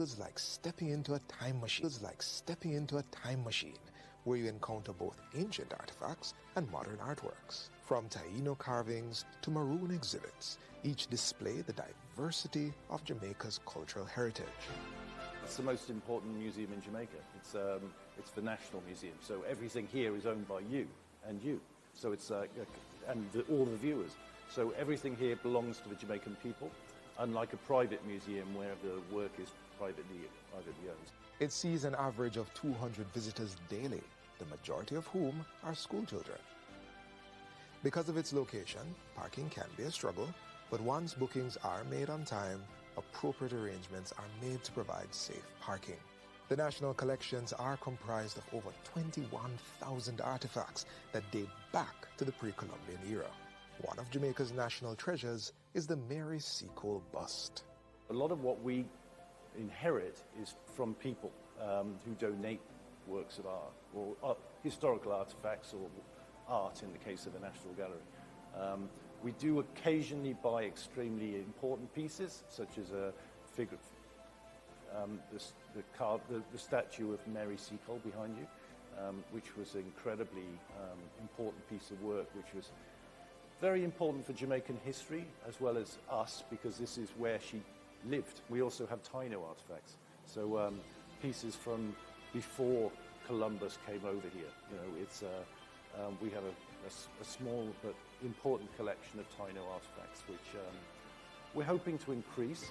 It's like stepping into a time machine. It's like stepping into a time machine where you encounter both ancient artifacts and modern artworks. From Taino carvings to maroon exhibits, each display the diversity of Jamaica's cultural heritage. It's the most important museum in Jamaica. It's the National Museum, so everything here is owned by you and you. So it's all the viewers. So everything here belongs to the Jamaican people, unlike a private museum where the work is privately owned. It sees an average of 200 visitors daily, the majority of whom are school children. Because of its location, parking can be a struggle, but once bookings are made on time, appropriate arrangements are made to provide safe parking. The national collections are comprised of over 21,000 artifacts that date back to the pre-Columbian era. One of Jamaica's national treasures is the Mary Seacole bust. A lot of what we inherit is from people who donate works of art, or historical artifacts, or art in the case of the National Gallery. We do occasionally buy extremely important pieces, such as a figure, the statue of Mary Seacole behind you, which was an incredibly important piece of work, which was very important for Jamaican history as well as us, because this is where she lived. We also have Taino artifacts, so pieces from before Columbus came over here. You know, it's we have a small but important collection of Taino artifacts, which we're hoping to increase.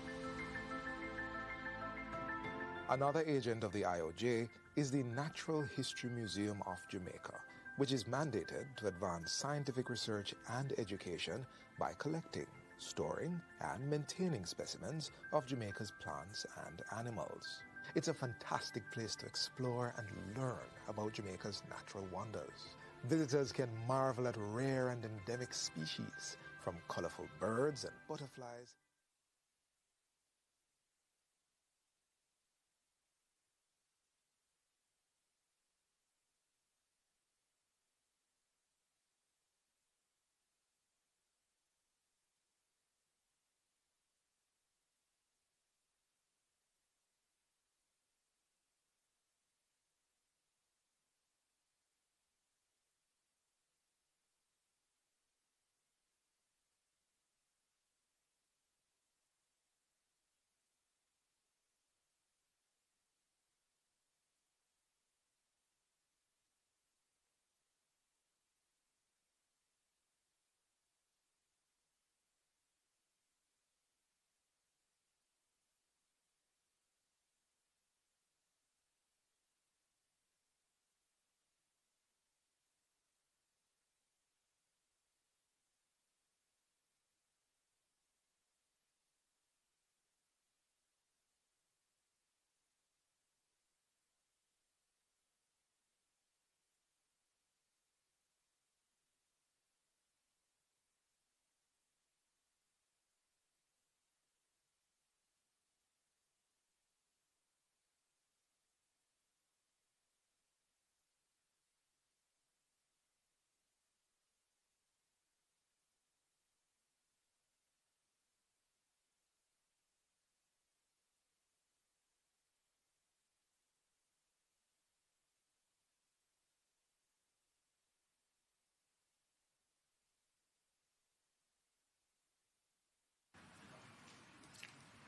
Another agent of the IOJ is the Natural History Museum of Jamaica, which is mandated to advance scientific research and education by collecting, storing, and maintaining specimens of Jamaica's plants and animals. It's a fantastic place to explore and learn about Jamaica's natural wonders. Visitors can marvel at rare and endemic species, from colorful birds and butterflies.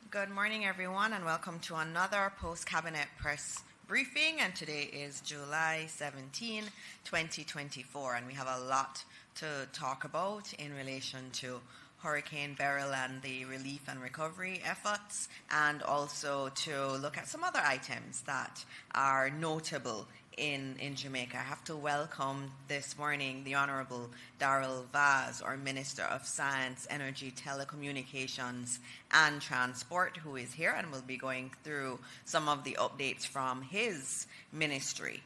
Good morning, everyone, and welcome to another post-cabinet press briefing. And today is July 17, 2024, and we have a lot to talk about in relation to Hurricane Beryl and the relief and recovery efforts, and also to look at some other items that are notable in Jamaica. I have to welcome this morning the Honourable Darrell Vaz, our Minister of Science, Energy, Telecommunications and Transport, who is here and will be going through some of the updates from his ministry.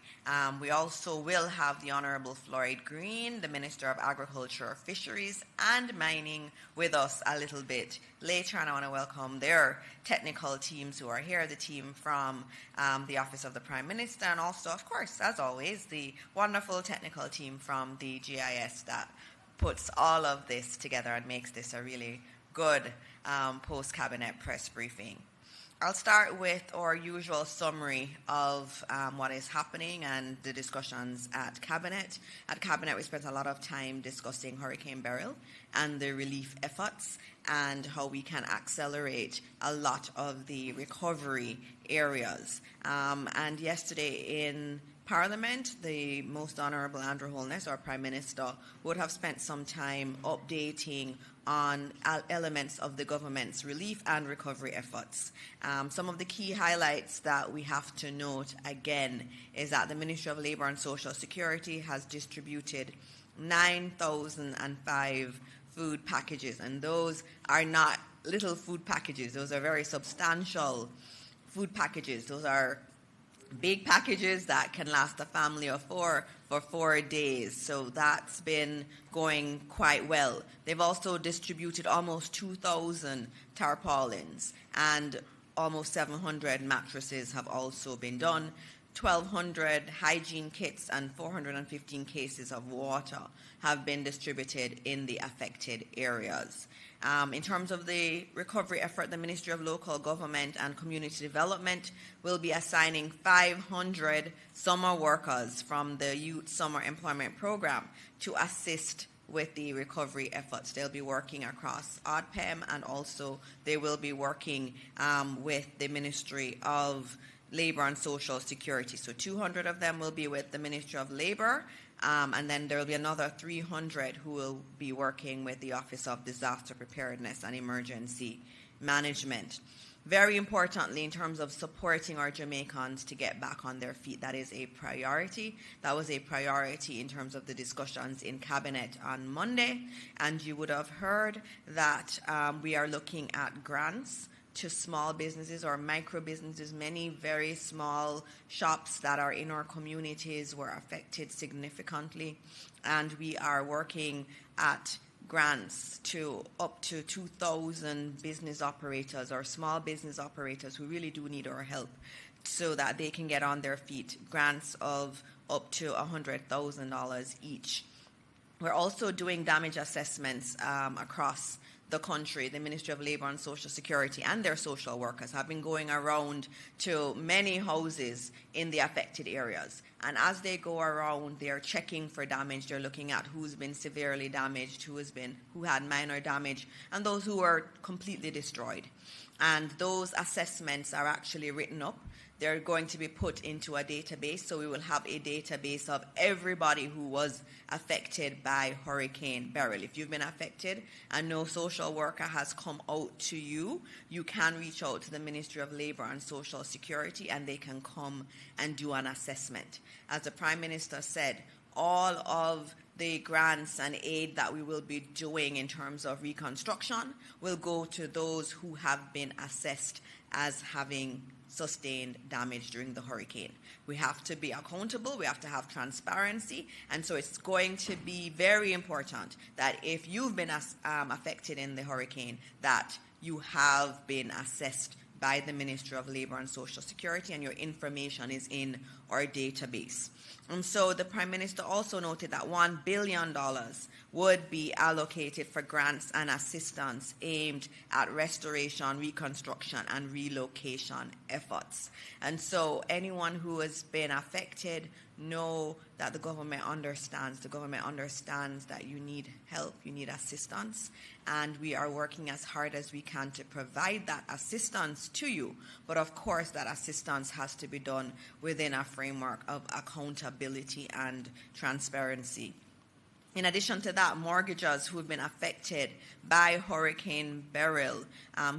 We also will have the Honourable Floyd Green, the Minister of Agriculture, Fisheries and Mining, with us a little bit later, and I want to welcome their technical teams who are here, the team from the Office of the Prime Minister, and also, of course, as always, the wonderful technical team from the GIS that puts all of this together and makes this a really good post-cabinet press briefing. I'll start with our usual summary of what is happening and the discussions at Cabinet. At Cabinet, we spent a lot of time discussing Hurricane Beryl and the relief efforts and how we can accelerate a lot of the recovery areas. And yesterday in Parliament, the Most Honourable Andrew Holness, our Prime Minister, would have spent some time updating on elements of the government's relief and recovery efforts. Some of the key highlights that we have to note again is that the Ministry of Labour and Social Security has distributed 9,005 food packages, and those are not little food packages. Those are very substantial food packages. Those are big packages that can last a family of four for 4 days. So that's been going quite well. They've also distributed almost 2,000 tarpaulins, and almost 700 mattresses have also been done. 1,200 hygiene kits and 415 cases of water have been distributed in the affected areas. In terms of the recovery effort, the Ministry of Local Government and Community Development will be assigning 500 summer workers from the Youth Summer Employment Program to assist with the recovery efforts. They'll be working across ODPEM, and also they will be working with the Ministry of Labour and Social Security. So 200 of them will be with the Ministry of Labour, and then there will be another 300 who will be working with the Office of Disaster Preparedness and Emergency Management. Very importantly, in terms of supporting our Jamaicans to get back on their feet, that is a priority. That was a priority in terms of the discussions in Cabinet on Monday, and you would have heard that we are looking at grants to small businesses or micro businesses. Many very small shops that are in our communities were affected significantly, and we are working at grants to up to 2,000 business operators or small business operators who really do need our help so that they can get on their feet. Grants of up to $100,000 each. We're also doing damage assessments across the country. The Ministry of Labour and Social Security and their social workers have been going around to many houses in the affected areas. And as they go around, they're checking for damage. They're looking at who's been severely damaged, who had minor damage, and those who are completely destroyed. And those assessments are actually written up. They're going to be put into a database, so we will have a database of everybody who was affected by Hurricane Beryl. If you've been affected and no social worker has come out to you, you can reach out to the Ministry of Labour and Social Security, and they can come and do an assessment. As the Prime Minister said, all of the grants and aid that we will be doing in terms of reconstruction will go to those who have been assessed as having sustained damage during the hurricane. We have to be accountable, we have to have transparency, and so it's going to be very important that if you've been affected in the hurricane, that you have been assessed by the Ministry of Labour and Social Security and your information is in our database. And so the Prime Minister also noted that $1 billion would be allocated for grants and assistance aimed at restoration, reconstruction, and relocation efforts. And so anyone who has been affected, know that the government understands. The government understands that you need help, you need assistance, and we are working as hard as we can to provide that assistance to you. But of course, that assistance has to be done within a framework of accountability and transparency. In addition to that, mortgagors who have been affected by Hurricane Beryl,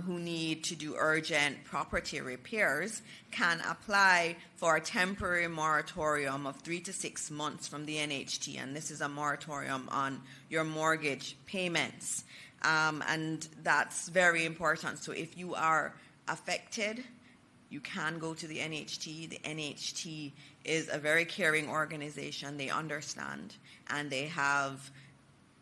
who need to do urgent property repairs, can apply for a temporary moratorium of 3 to 6 months from the NHT, and this is a moratorium on your mortgage payments. And that's very important. So if you are affected, you can go to the NHT. The NHT is a very caring organization. They understand, and they have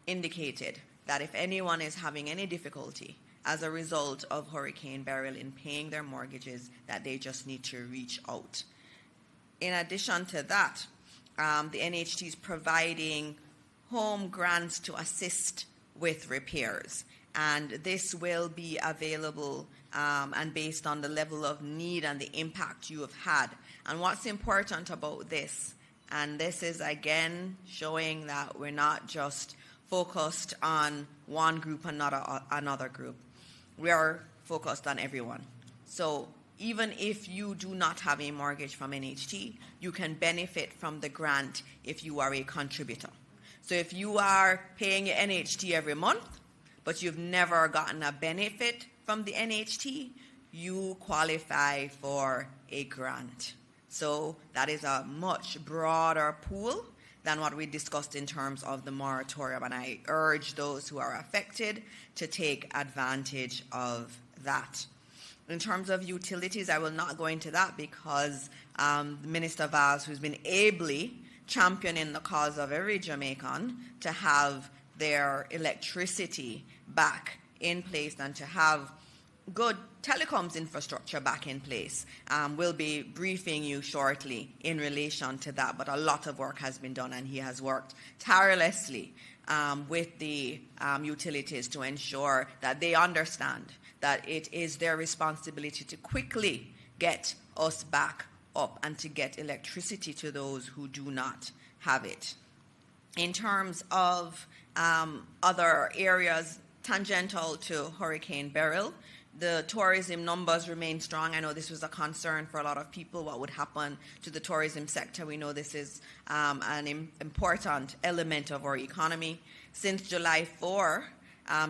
indicated that if anyone is having any difficulty as a result of Hurricane Beryl in paying their mortgages, that they just need to reach out. In addition to that, the NHT is providing home grants to assist with repairs, and this will be available and based on the level of need and the impact you have had. And what's important about this, and this is again showing that we're not just focused on one group and not another group. We are focused on everyone. So even if you do not have a mortgage from NHT, you can benefit from the grant if you are a contributor. So if you are paying your NHT every month, but you've never gotten a benefit from the NHT, you qualify for a grant. So that is a much broader pool than what we discussed in terms of the moratorium, and I urge those who are affected to take advantage of that. In terms of utilities, I will not go into that because Minister Vaz, who's been ably championing the cause of every Jamaican to have their electricity back in place and to have good telecoms infrastructure back in place. We'll be briefing you shortly in relation to that, but a lot of work has been done, and he has worked tirelessly with the utilities to ensure that they understand that it is their responsibility to quickly get us back up and to get electricity to those who do not have it. In terms of other areas tangential to Hurricane Beryl, the tourism numbers remain strong. I know this was a concern for a lot of people, what would happen to the tourism sector. We know this is an important element of our economy. Since July 4,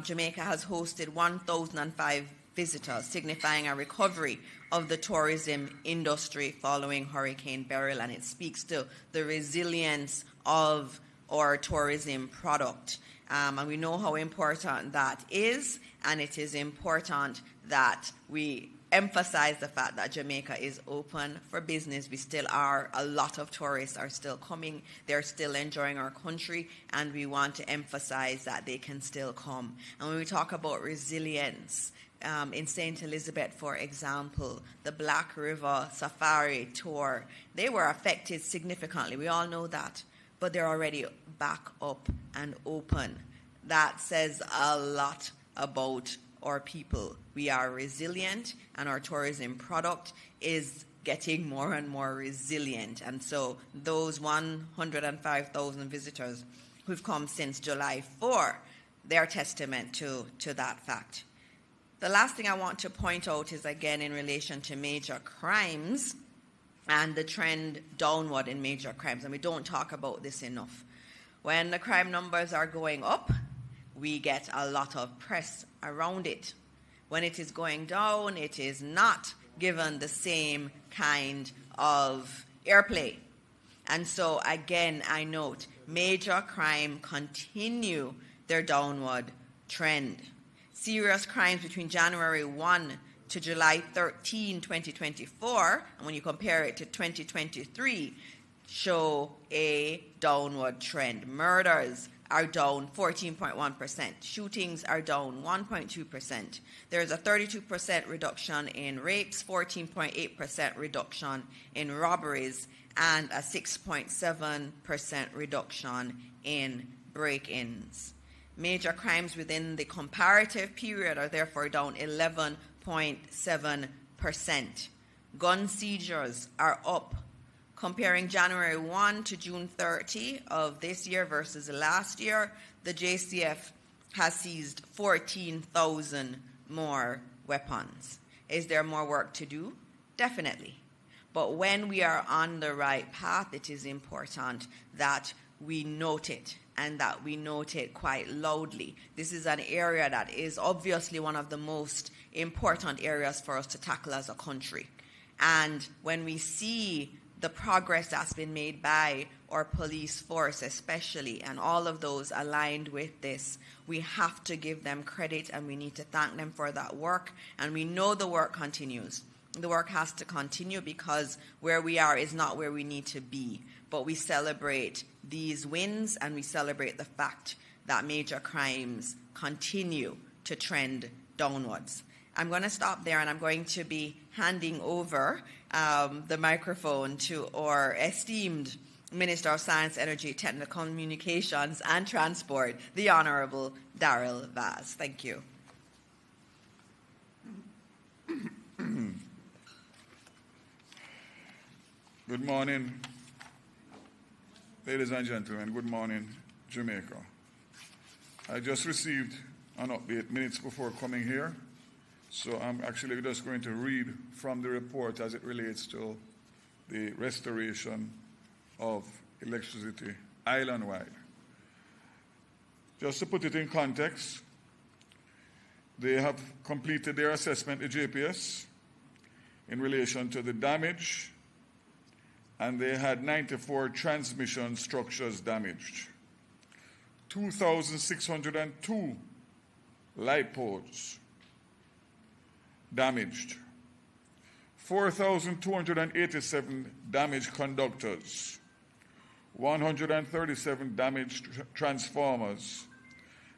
Jamaica has hosted 1,005 visitors, signifying a recovery of the tourism industry following Hurricane Beryl, and it speaks to the resilience of our tourism product. And we know how important that is, and it is important that we emphasize the fact that Jamaica is open for business. We still are. A lot of tourists are still coming. They're still enjoying our country, and we want to emphasize that they can still come. And when we talk about resilience, in St. Elizabeth, for example, the Black River Safari Tour, they were affected significantly. We all know that. But they're already back up and open. That says a lot about our people. We are resilient, and our tourism product is getting more and more resilient. And so those 105,000 visitors who've come since July 4, they're testament to that fact. The last thing I want to point out is, again, in relation to major crimes and the trend downward in major crimes, and we don't talk about this enough. When the crime numbers are going up, we get a lot of press around it. When it is going down, it is not given the same kind of airplay. And so, again, I note, major crime continue their downward trend. Serious crimes between January 1 to July 13, 2024, and when you compare it to 2023, show a downward trend. Murders are down 14.1%. Shootings are down 1.2%. There's a 32% reduction in rapes, 14.8% reduction in robberies, and a 6.7% reduction in break-ins. Major crimes within the comparative period are therefore down 11.7%. Gun seizures are up. Comparing January 1 to June 30 of this year versus last year, the JCF has seized 14,000 more weapons. Is there more work to do? Definitely. But when we are on the right path, it is important that we note it, and that we note it quite loudly. This is an area that is obviously one of the most important areas for us to tackle as a country. And when we see the progress that's been made by our police force especially, and all of those aligned with this, we have to give them credit, and we need to thank them for that work. And we know the work continues. The work has to continue because where we are is not where we need to be. But we celebrate these wins, and we celebrate the fact that major crimes continue to trend downwards. I'm going to stop there, and I'm going to be handing over the microphone to our esteemed Minister of Science, Energy, Telecommunications and Transport, the Honourable Darrell Vaz. Thank you. Good morning, ladies and gentlemen. Good morning, Jamaica. I just received an update minutes before coming here, so I'm actually just going to read from the report as it relates to the restoration of electricity island-wide. Just to put it in context, they have completed their assessment at JPS in relation to the damage, and they had 94 transmission structures damaged, 2,602 light poles damaged, 4,287 damaged conductors, 137 damaged transformers,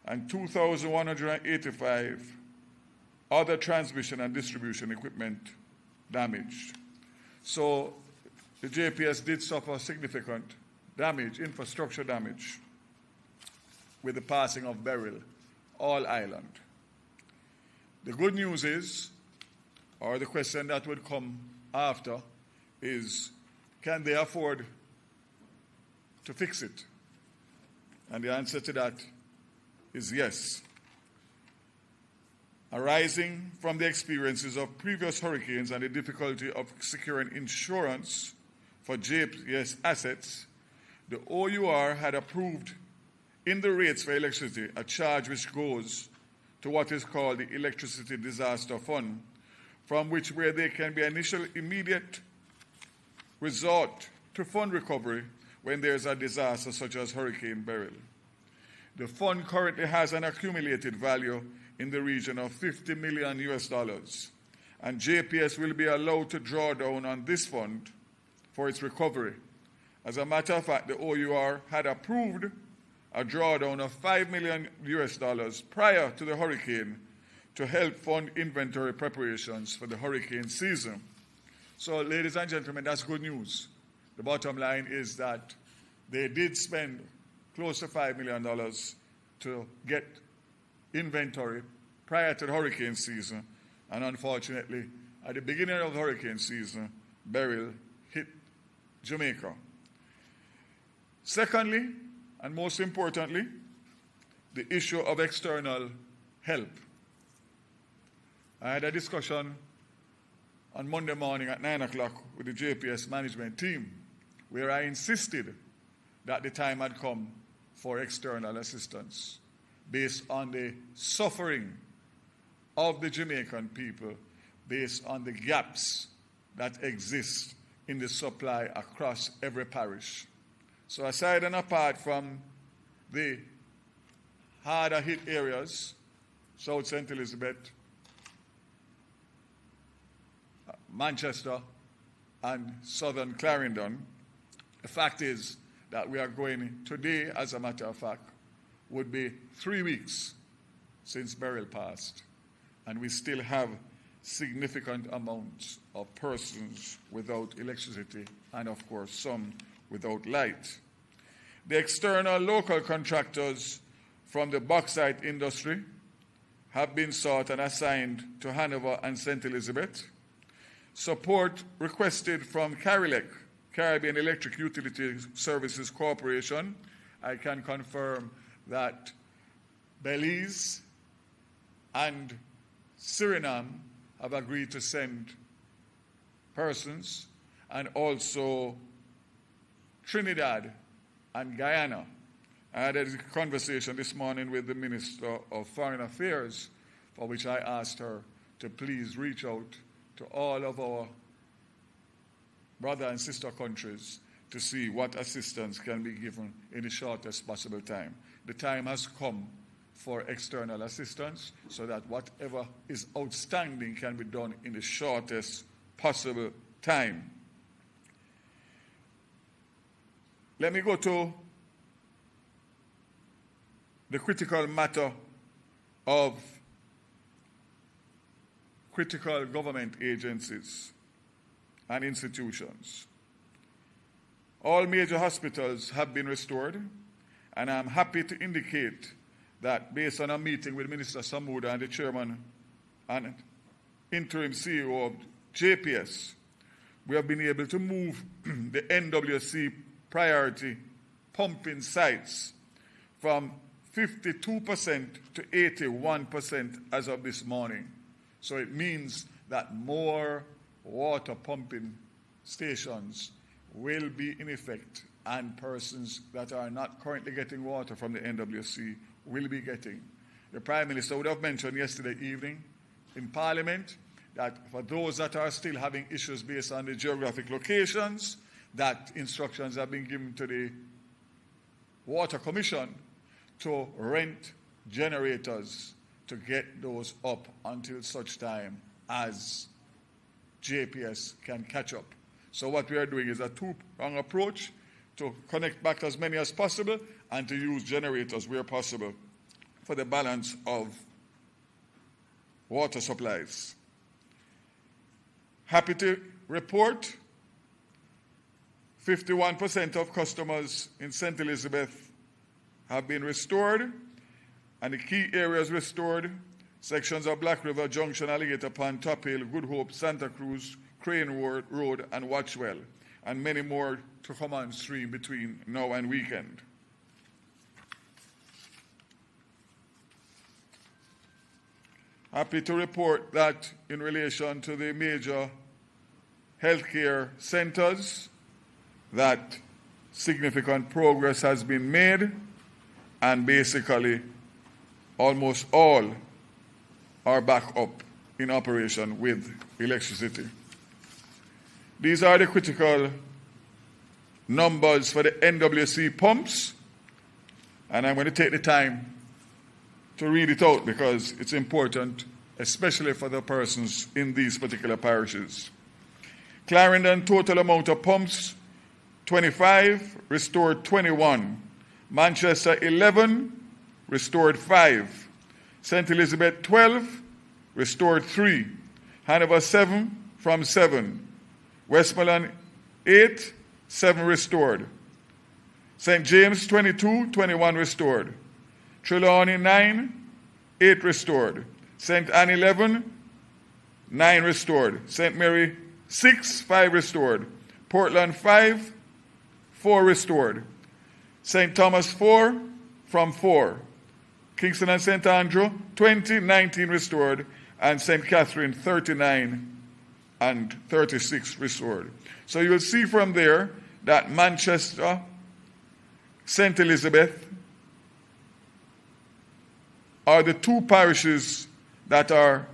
and 2,185 other transmission and distribution equipment damaged. So the JPS did suffer significant damage, infrastructure damage, with the passing of Beryl, all island. The good news is, or the question that would come after, is can they afford to fix it? And the answer to that is yes. Arising from the experiences of previous hurricanes and the difficulty of securing insurance for JPS assets, the OUR had approved in the rates for electricity a charge which goes to what is called the Electricity Disaster Fund, from which where there can be initial immediate resort to fund recovery when there is a disaster such as Hurricane Beryl. The fund currently has an accumulated value in the region of $50 million, and JPS will be allowed to draw down on this fund for its recovery. As a matter of fact, the OUR had approved a drawdown of $5 million prior to the hurricane to help fund inventory preparations for the hurricane season. So, ladies and gentlemen, that's good news. The bottom line is that they did spend close to $5 million to get inventory prior to the hurricane season, and unfortunately, at the beginning of the hurricane season, Beryl hit Jamaica. Secondly, and most importantly, the issue of external help. I had a discussion on Monday morning at 9 o'clock with the JPS management team, where I insisted that the time had come for external assistance based on the suffering of the Jamaican people, based on the gaps that exist in the supply across every parish. So aside and apart from the harder hit areas, South St. Elizabeth, Manchester, and Southern Clarendon, the fact is that we are going today, as a matter of fact, would be 3 weeks since Beryl passed, and we still have significant amounts of persons without electricity and, of course, some without light. The external local contractors from the bauxite industry have been sought and assigned to Hanover and St. Elizabeth. Support requested from CARILEC, Caribbean Electric Utility Services Corporation. I can confirm that Belize and Suriname have agreed to send persons, and also Trinidad and Guyana. I had a conversation this morning with the Minister of Foreign Affairs, for which I asked her to please reach out to all of our brother and sister countries to see what assistance can be given in the shortest possible time. The time has come for external assistance so that whatever is outstanding can be done in the shortest possible time. Let me go to the critical matter of critical government agencies and institutions. All major hospitals have been restored, and I'm happy to indicate that based on a meeting with Minister Samuda and the chairman and interim CEO of JPS, we have been able to move the NWC priority pumping sites from 52% to 81% as of this morning. So it means that more water pumping stations will be in effect, and persons that are not currently getting water from the NWC will be getting. The Prime Minister would have mentioned yesterday evening in Parliament that for those that are still having issues based on the geographic locations, that instructions have been given to the Water Commission to rent generators to get those up until such time as JPS can catch up. So what we are doing is a two-pronged approach to connect back as many as possible and to use generators where possible for the balance of water supplies. Happy to report 51% of customers in St. Elizabeth have been restored, and the key areas restored: sections of Black River Junction, Alligator Pond, Top Hill, Good Hope, Santa Cruz, Crane Road, and Watchwell, and many more to come on stream between now and weekend. Happy to report that in relation to the major healthcare centers, that significant progress has been made, and basically almost all are back up in operation with electricity. These are the critical numbers for the NWC pumps, and I'm going to take the time to read it out because it's important, especially for the persons in these particular parishes. Clarendon, total amount of pumps, 25, restored 21. Manchester, 11, restored 5. St. Elizabeth, 12, restored 3. Hanover, 7, from 7. Westmoreland, 8, 7 restored. St. James, 22, 21 restored. Trelawney, 9, 8 restored. St. Anne, 11, 9 restored. St. Mary, 6, 5 restored. Portland, 5, 4 restored. St. Thomas, 4, from 4. Kingston and St. Andrew, 20, 19 restored. And St. Catherine, 39 and 36 restored. So you will see from there that Manchester, St. Elizabeth are the two parishes that are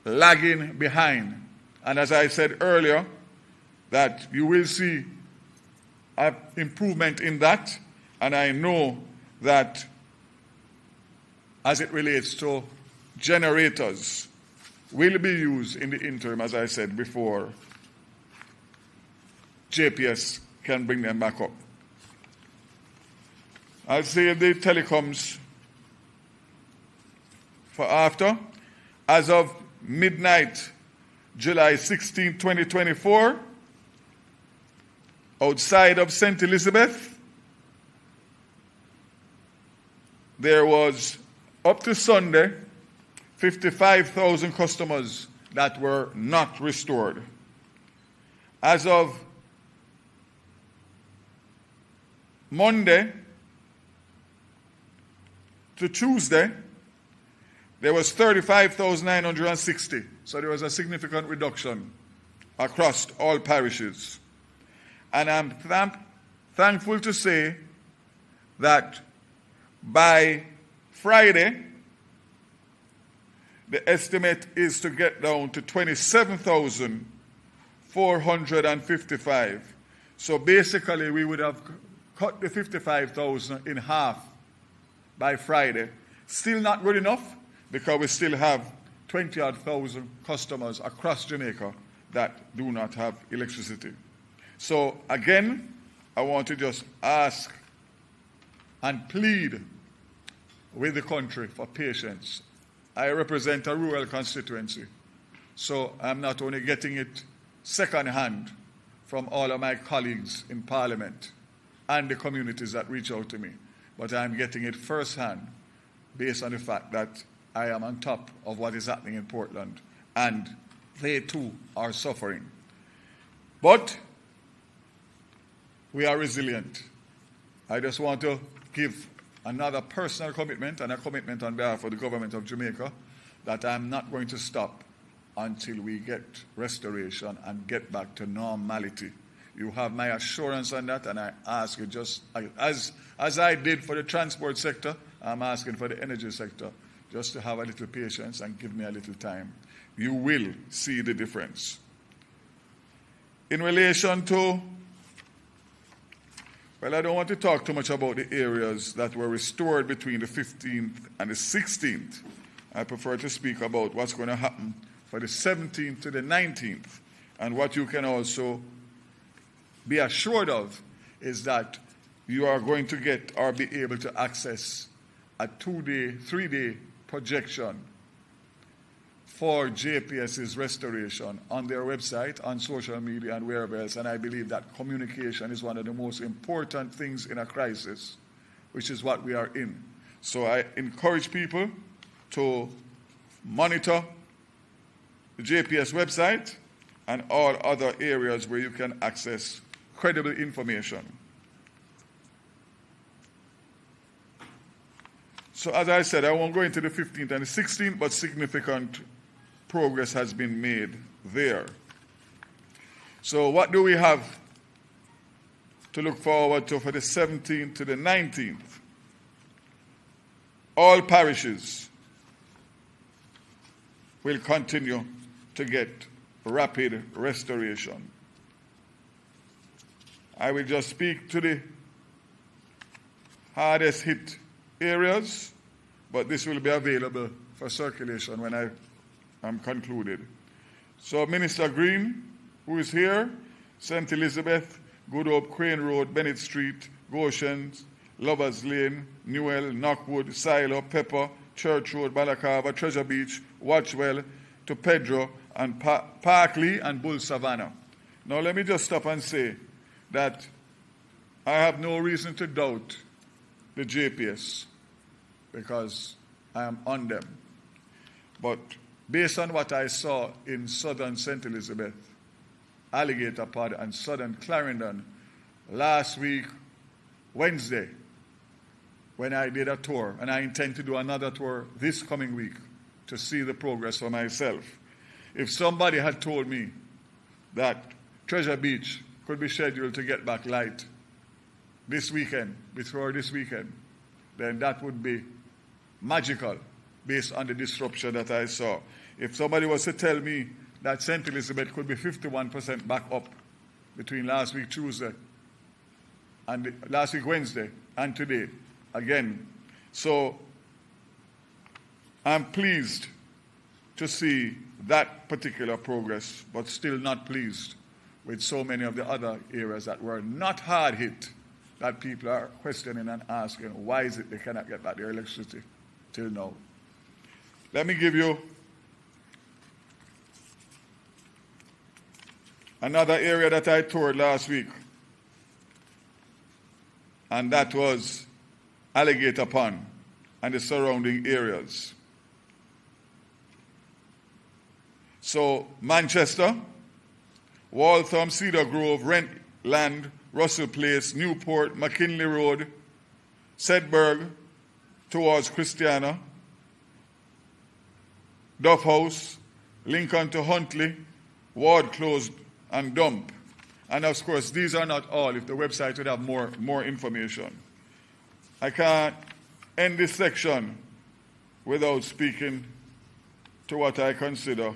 lagging behind. And as I said earlier, that you will see an improvement in that. And I know that as it relates to generators, will be used in the interim, as I said before, JPS can bring them back up. I'll save the telecoms for after. As of midnight, July 16, 2024, outside of St. Elizabeth, there was, up to Sunday, 55,000 customers that were not restored. As of Monday to Tuesday, there was 35,960. So there was a significant reduction across all parishes. And I'm thankful to say that by Friday, the estimate is to get down to 27,455. So basically, we would have cut the 55,000 in half by Friday. Still not good enough because we still have 20,000 customers across Jamaica that do not have electricity. So again, I want to just ask and plead with the country for patience. I represent a rural constituency, so I'm not only getting it second-hand from all of my colleagues in Parliament and the communities that reach out to me, but I'm getting it first-hand based on the fact that I am on top of what is happening in Portland, and they too are suffering. But we are resilient. I just want to give another personal commitment and a commitment on behalf of the government of Jamaica that I'm not going to stop until we get restoration and get back to normality. You have my assurance on that, and I ask you as I did for the transport sector, I'm asking for the energy sector just to have a little patience and give me a little time. You will see the difference. In relation to, well, I don't want to talk too much about the areas that were restored between the 15th and the 16th. I prefer to speak about what's going to happen for the 17th to the 19th. And what you can also be assured of is that you are going to get or be able to access a 2-day, 3-day projection for JPS's restoration on their website, on social media, and wherever else. And I believe that communication is one of the most important things in a crisis, which is what we are in. So I encourage people to monitor the JPS website and all other areas where you can access credible information. So as I said, I won't go into the 15th and the 16th, but significant progress has been made there. So what do we have to look forward to for the 17th to the 19th? All parishes will continue to get rapid restoration. I will just speak to the hardest hit areas, but this will be available for circulation when I am concluded. So Minister Green, who is here, St. Elizabeth, Good Hope, Crane Road, Bennett Street, Goshen, Lovers Lane, Newell, Knockwood, Silo, Pepper, Church Road, Balaclava, Treasure Beach, Watchwell, to Pedro, and Parkley and Bull Savannah. Now let me just stop and say that I have no reason to doubt the JPS because I am on them. But based on what I saw in southern St. Elizabeth, Alligator Pod, and southern Clarendon last week, Wednesday, when I did a tour, and I intend to do another tour this coming week to see the progress for myself. If somebody had told me that Treasure Beach could be scheduled to get back light this weekend, before this weekend, then that would be magical based on the disruption that I saw. If somebody was to tell me that St. Elizabeth could be 51% back up between last week Tuesday and last week Wednesday and today, again. So I'm pleased to see that particular progress, but still not pleased with so many of the other areas that were not hard hit, that people are questioning and asking, why is it they cannot get back their electricity till now? Let me give you another area that I toured last week, and that was Alligator Pond and the surrounding areas. So Manchester, Waltham, Cedar Grove, Rentland, Russell Place, Newport, McKinley Road, Sedberg towards Christiana, Duff House, Lincoln to Huntley, Ward Closed and Dump. And of course, these are not all. If the website would have more information. I can't end this section without speaking to what I consider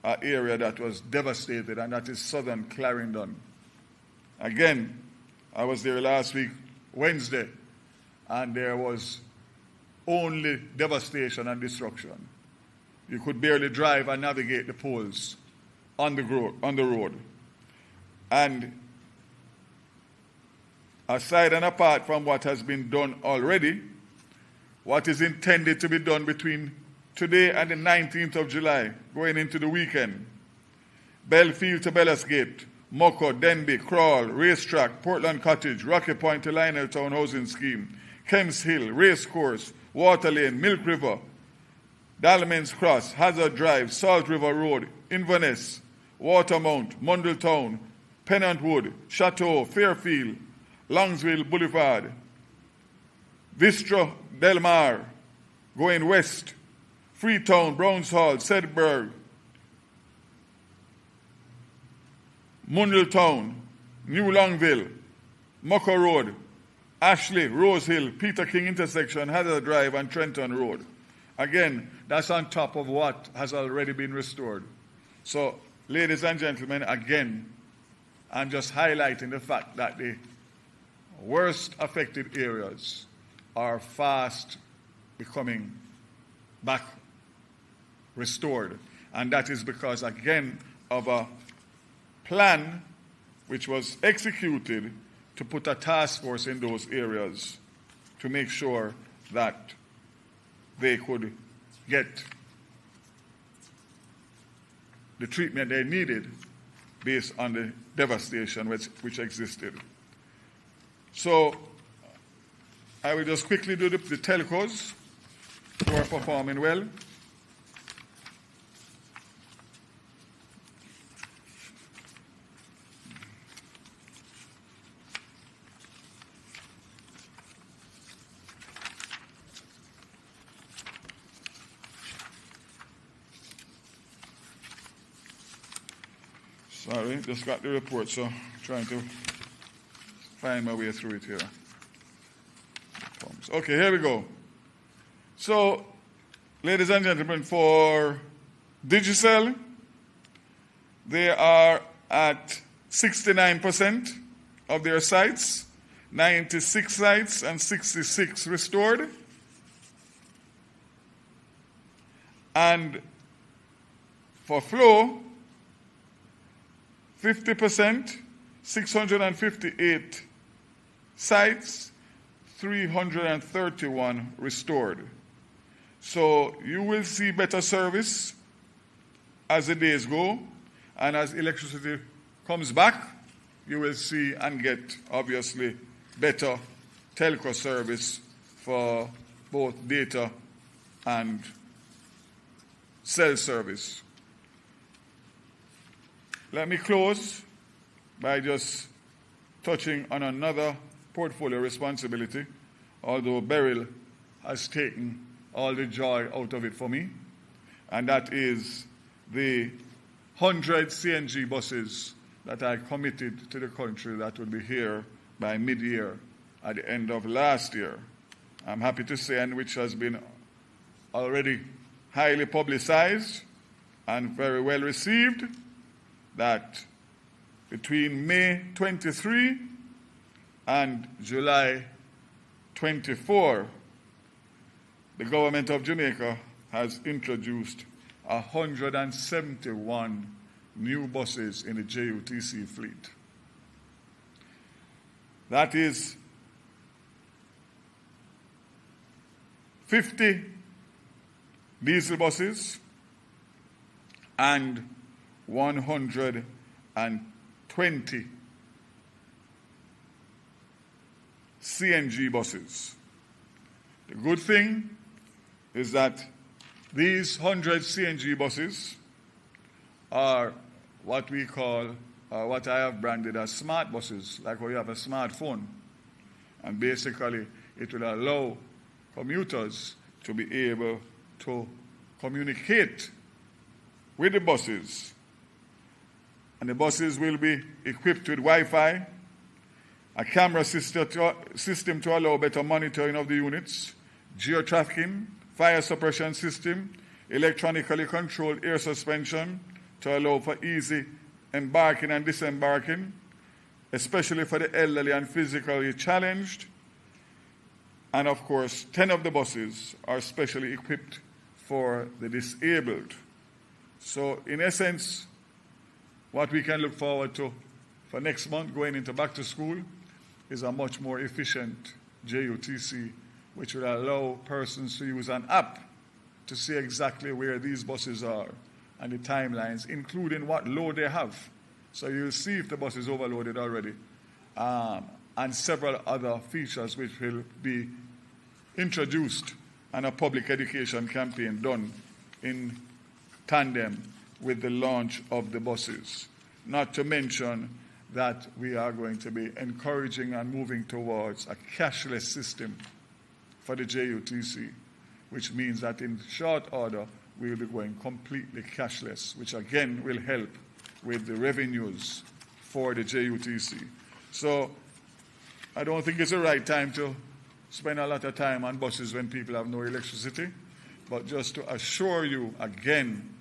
an area that was devastated, and that is southern Clarendon. Again, I was there last week, Wednesday, and there was only devastation and destruction. You could barely drive and navigate the poles on the road. And aside and apart from what has been done already, what is intended to be done between today and the 19th of July, going into the weekend, Belfield to Bellasgate, Moko, Denby, Crawl, Racetrack, Portland Cottage, Rocky Point to Lionel Town Housing Scheme, Kemps Hill, Racecourse, Water Lane, Milk River, Dalman's Cross, Hazard Drive, Salt River Road, Inverness, Watermount, Mundletown, Pennant Wood, Chateau, Fairfield, Longsville Boulevard, Vistra Del Mar, going west, Freetown, Browns Hall, Sedberg, Mundletown, New Longville, Mucker Road, Ashley, Rose Hill, Peter King intersection, Hazard Drive, and Trenton Road. Again, that's on top of what has already been restored. So, ladies and gentlemen, again, I'm just highlighting the fact that the worst affected areas are fast becoming back restored. And that is because, again, of a plan which was executed to put a task force in those areas to make sure that they could get the treatment they needed based on the devastation which existed. So I will just quickly do the telcos who are performing well. Sorry, just got the report, so trying to find my way through it here. Okay, here we go. So, ladies and gentlemen, for Digicel, they are at 69% of their sites, 96 sites and 66 restored. And for Flow, 50%, 658 sites, 331 restored. So you will see better service as the days go, and as electricity comes back, you will see and get, obviously, better telco service for both data and cell service. Let me close by just touching on another portfolio responsibility, although Beryl has taken all the joy out of it for me, and that is the 100 CNG buses that I committed to the country that would be here by mid-year at the end of last year. I'm happy to say, and which has been already highly publicized and very well received, that between May 23 and July 24, the government of Jamaica has introduced 171 new buses in the JUTC fleet. That is 50 diesel buses and 120 CNG buses. The good thing is that these 100 CNG buses are what we call, what I have branded as smart buses, like where you have a smartphone. And basically, it will allow commuters to be able to communicate with the buses. And the buses will be equipped with Wi-Fi, a camera system to allow better monitoring of the units, geo-tracking, fire suppression system, electronically controlled air suspension to allow for easy embarking and disembarking, especially for the elderly and physically challenged. And of course, 10 of the buses are specially equipped for the disabled. So in essence, what we can look forward to for next month going into back to school is a much more efficient JUTC, which will allow persons to use an app to see exactly where these buses are and the timelines, including what load they have. So you'll see if the bus is overloaded already, and several other features which will be introduced and a public education campaign done in tandem with the launch of the buses. Not to mention that we are going to be encouraging and moving towards a cashless system for the JUTC, which means that in short order, we will be going completely cashless, which again will help with the revenues for the JUTC. So I don't think it's the right time to spend a lot of time on buses when people have no electricity, but just to assure you again,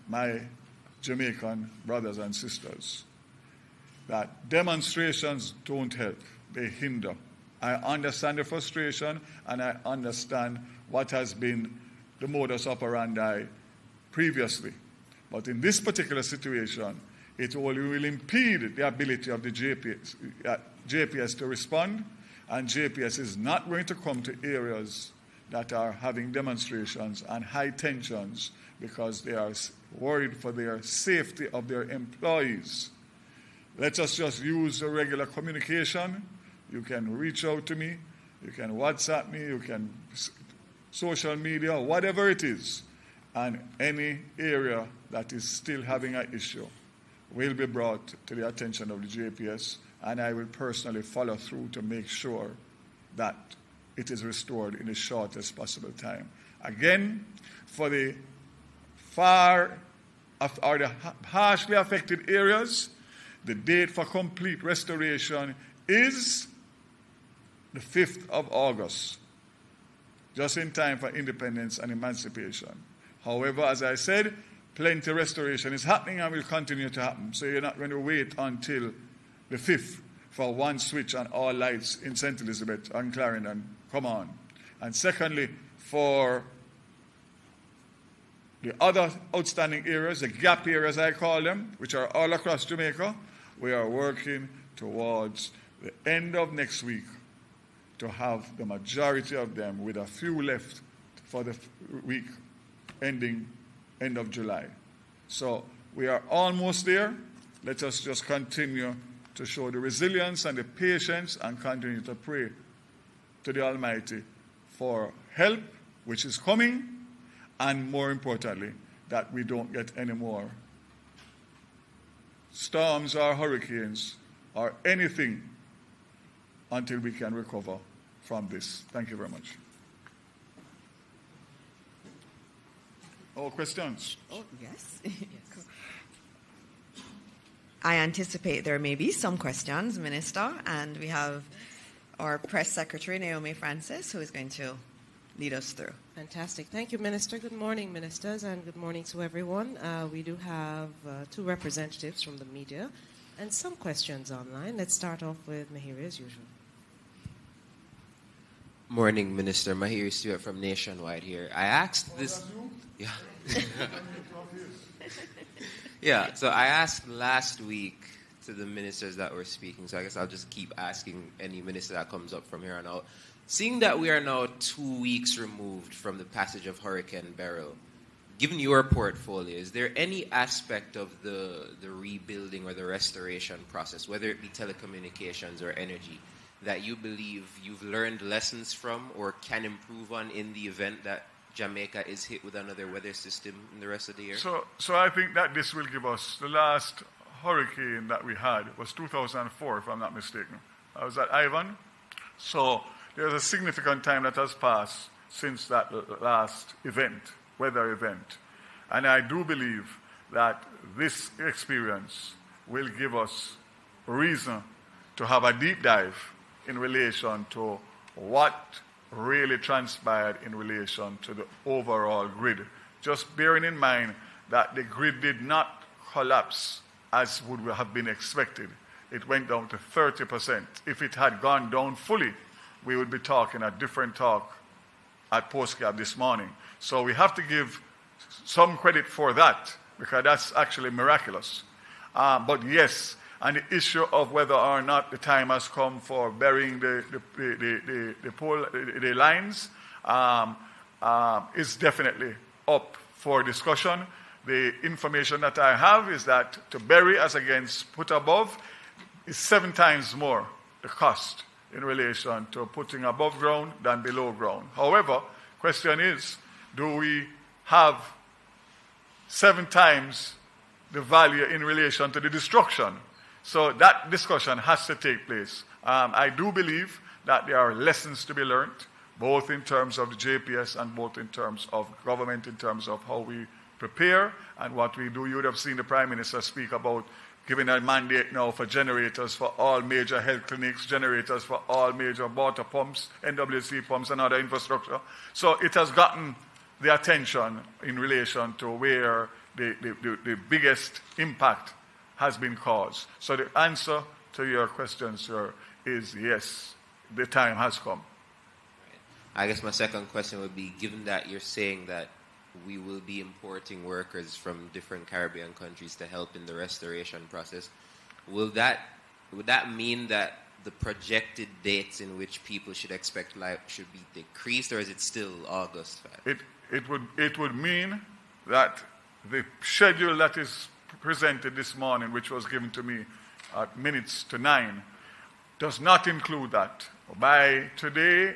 my Jamaican brothers and sisters, that demonstrations don't help, they hinder. I understand the frustration and I understand what has been the modus operandi previously. But in this particular situation, it only will impede the ability of the JPS to respond, and JPS is not going to come to areas that are having demonstrations and high tensions because they are worried for their safety of their employees. Let us just use the regular communication. You can reach out to me, you can WhatsApp me, you can social media, whatever it is, and any area that is still having an issue will be brought to the attention of the JPS, and I will personally follow through to make sure that it is restored in the shortest possible time. Again, for the harshly affected areas, the date for complete restoration is the 5th of August, just in time for independence and emancipation. However, as I said, plenty restoration is happening and will continue to happen. So you're not going to wait until the 5th for one switch on all lights in St. Elizabeth and Clarendon. Come on. And secondly, for the other outstanding areas, the gap areas I call them, which are all across Jamaica, we are working towards the end of next week to have the majority of them, with a few left for the week ending end of July. So we are almost there. Let us just continue to show the resilience and the patience and continue to pray to the Almighty for help, which is coming, and more importantly, that we don't get any more storms or hurricanes or anything until we can recover from this. Thank you very much. All questions? Oh, yes. Yes. I anticipate there may be some questions, Minister, and we have our Press Secretary, Naomi Francis, who is going to lead us through. Fantastic. Thank you, Minister. Good morning, Ministers, and good morning to everyone. We do have two representatives from the media and some questions online. Let's start off with Mahiri as usual. Morning, Minister. Mahiri Stewart from Nationwide here. I asked this... Yeah. Yeah, so I asked last week to the ministers that were speaking, so I guess I'll just keep asking any minister that comes up from here on out. Seeing that we are now 2 weeks removed from the passage of Hurricane Beryl, given your portfolio, is there any aspect of the rebuilding or the restoration process, whether it be telecommunications or energy, that you believe you've learned lessons from or can improve on in the event that Jamaica is hit with another weather system in the rest of the year? So I think that this will give us, the last hurricane that we had was 2004, if I'm not mistaken. I was at Ivan. So there's a significant time that has passed since that last event, weather event. And I do believe that this experience will give us reason to have a deep dive in relation to what really transpired in relation to the overall grid. Just bearing in mind that the grid did not collapse as would have been expected. It went down to 30%. If it had gone down fully, we would be talking a different talk at Postcab this morning. So we have to give some credit for that, because that's actually miraculous. But yes, and the issue of whether or not the time has come for burying the lines is definitely up for discussion. The information that I have is that to bury as against put above is 7 times more the cost in relation to putting above ground than below ground. However, question is, do we have 7 times the value in relation to the destruction? So that discussion has to take place. I do believe that there are lessons to be learned, both in terms of the JPS and both in terms of government, in terms of how we prepare and what we do. You would have seen the Prime Minister speak about giving a mandate now for generators for all major health clinics, generators for all major water pumps, NWC pumps and other infrastructure. So it has gotten the attention in relation to where the biggest impact has been caused. So the answer to your question, sir, is yes, the time has come. I guess my second question would be, given that you're saying that we will be importing workers from different Caribbean countries to help in the restoration process, would that mean that the projected dates in which people should expect life should be decreased, or is it still August? It would mean that the schedule that is presented this morning, which was given to me at 9:08, does not include that. By today,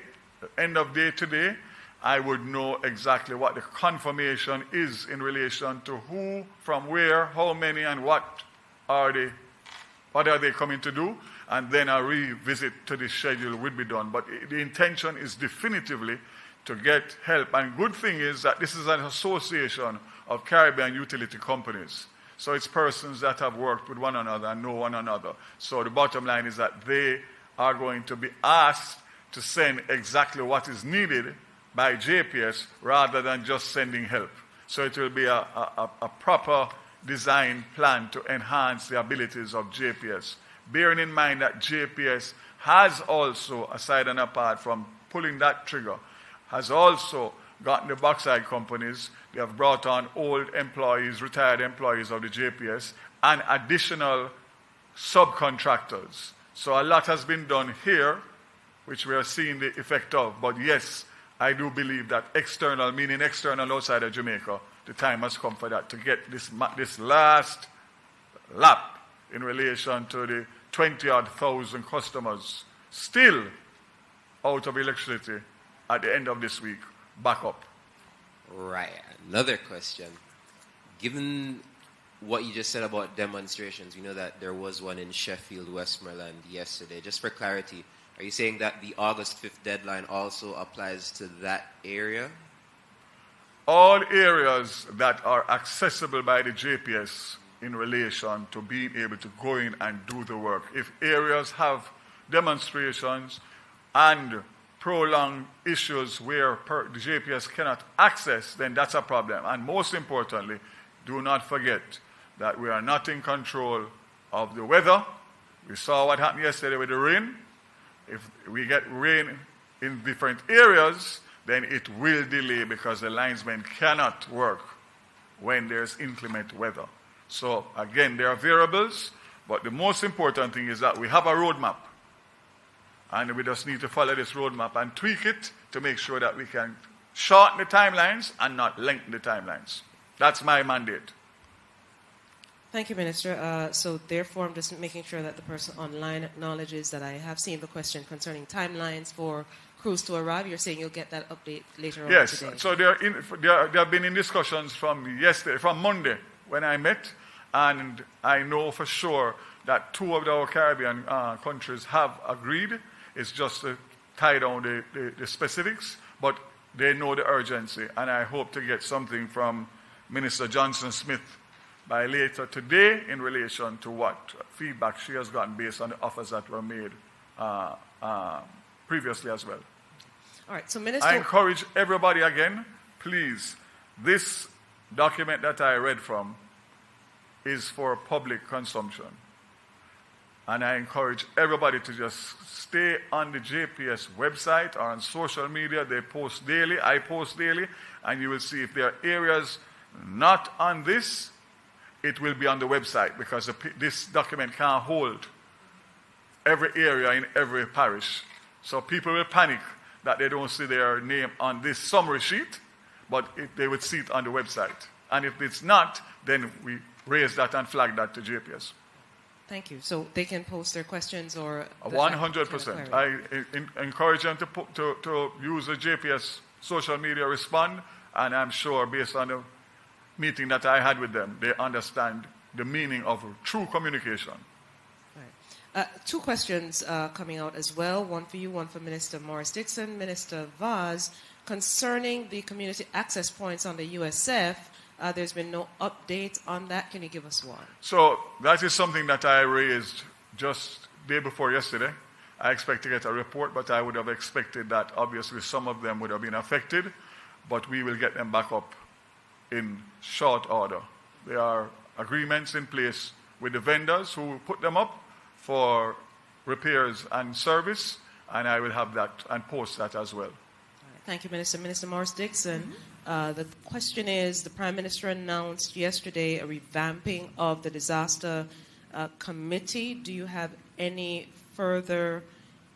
end of day today, I would know exactly what the confirmation is in relation to who, from where, how many, and what are they coming to do, and then a revisit to the schedule would be done. But the intention is definitively to get help. And good thing is that this is an association of Caribbean utility companies. So it's persons that have worked with one another and know one another. So the bottom line is that they are going to be asked to send exactly what is needed by JPS rather than just sending help. So it will be a proper design plan to enhance the abilities of JPS. Bearing in mind that JPS has also, aside and apart from pulling that trigger, has also gotten the bauxite companies. They have brought on old employees, retired employees of the JPS, and additional subcontractors. So a lot has been done here, which we are seeing the effect of. But yes, I do believe that external, meaning external outside of Jamaica, the time has come for that, to get this last lap in relation to the 20-odd thousand customers still out of electricity at the end of this week, back up. Right. Another question. Given what you just said about demonstrations, we know that there was one in Sheffield, Westmoreland yesterday. Just for clarity, are you saying that the August 5th deadline also applies to that area? All areas that are accessible by the JPS in relation to being able to go in and do the work. If areas have demonstrations and prolonged issues where the JPS cannot access, then that's a problem. And most importantly, do not forget that we are not in control of the weather. We saw what happened yesterday with the rain. If we get rain in different areas, then it will delay because the linesmen cannot work when there's inclement weather. So again, there are variables, but the most important thing is that we have a roadmap. And we just need to follow this roadmap and tweak it to make sure that we can shorten the timelines and not lengthen the timelines. That's my mandate. Thank you, Minister. So therefore, I'm just making sure that the person online acknowledges that I have seen the question concerning timelines for crews to arrive. You're saying you'll get that update later on today. Yes. So they have been in discussions from Monday when I met, and I know for sure that 2 of our Caribbean countries have agreed. It's just to tie down the specifics, but they know the urgency, and I hope to get something from Minister Johnson-Smith by later today in relation to what feedback she has gotten based on the offers that were made previously as well. All right, so Minister... I encourage everybody again, please, this document that I read from is for public consumption. And I encourage everybody to just stay on the JPS website or on social media. They post daily, I post daily, and you will see if there are areas not on this, it will be on the website, because this document can't hold every area in every parish. So people will panic that they don't see their name on this summary sheet, but they would see it on the website. And if it's not, then we raise that and flag that to JPS. Thank you. So they can post their questions or... 100%. I encourage them to use the JPS social media respond, and I'm sure based on the meeting that I had with them, they understand the meaning of true communication. Two questions coming out as well, one for you, one for Minister Morris Dixon. Minister Vaz, concerning the community access points on the USF, there's been no update on that. Can you give us one? So that is something that I raised just day before yesterday. I expect to get a report, but I would have expected that obviously some of them would have been affected, but we will get them back up in short order. There are agreements in place with the vendors who put them up for repairs and service, and I will have that and post that as well. Thank you, Minister. Minister Morris Dixon, the question is, the Prime Minister announced yesterday a revamping of the disaster committee. Do you have any further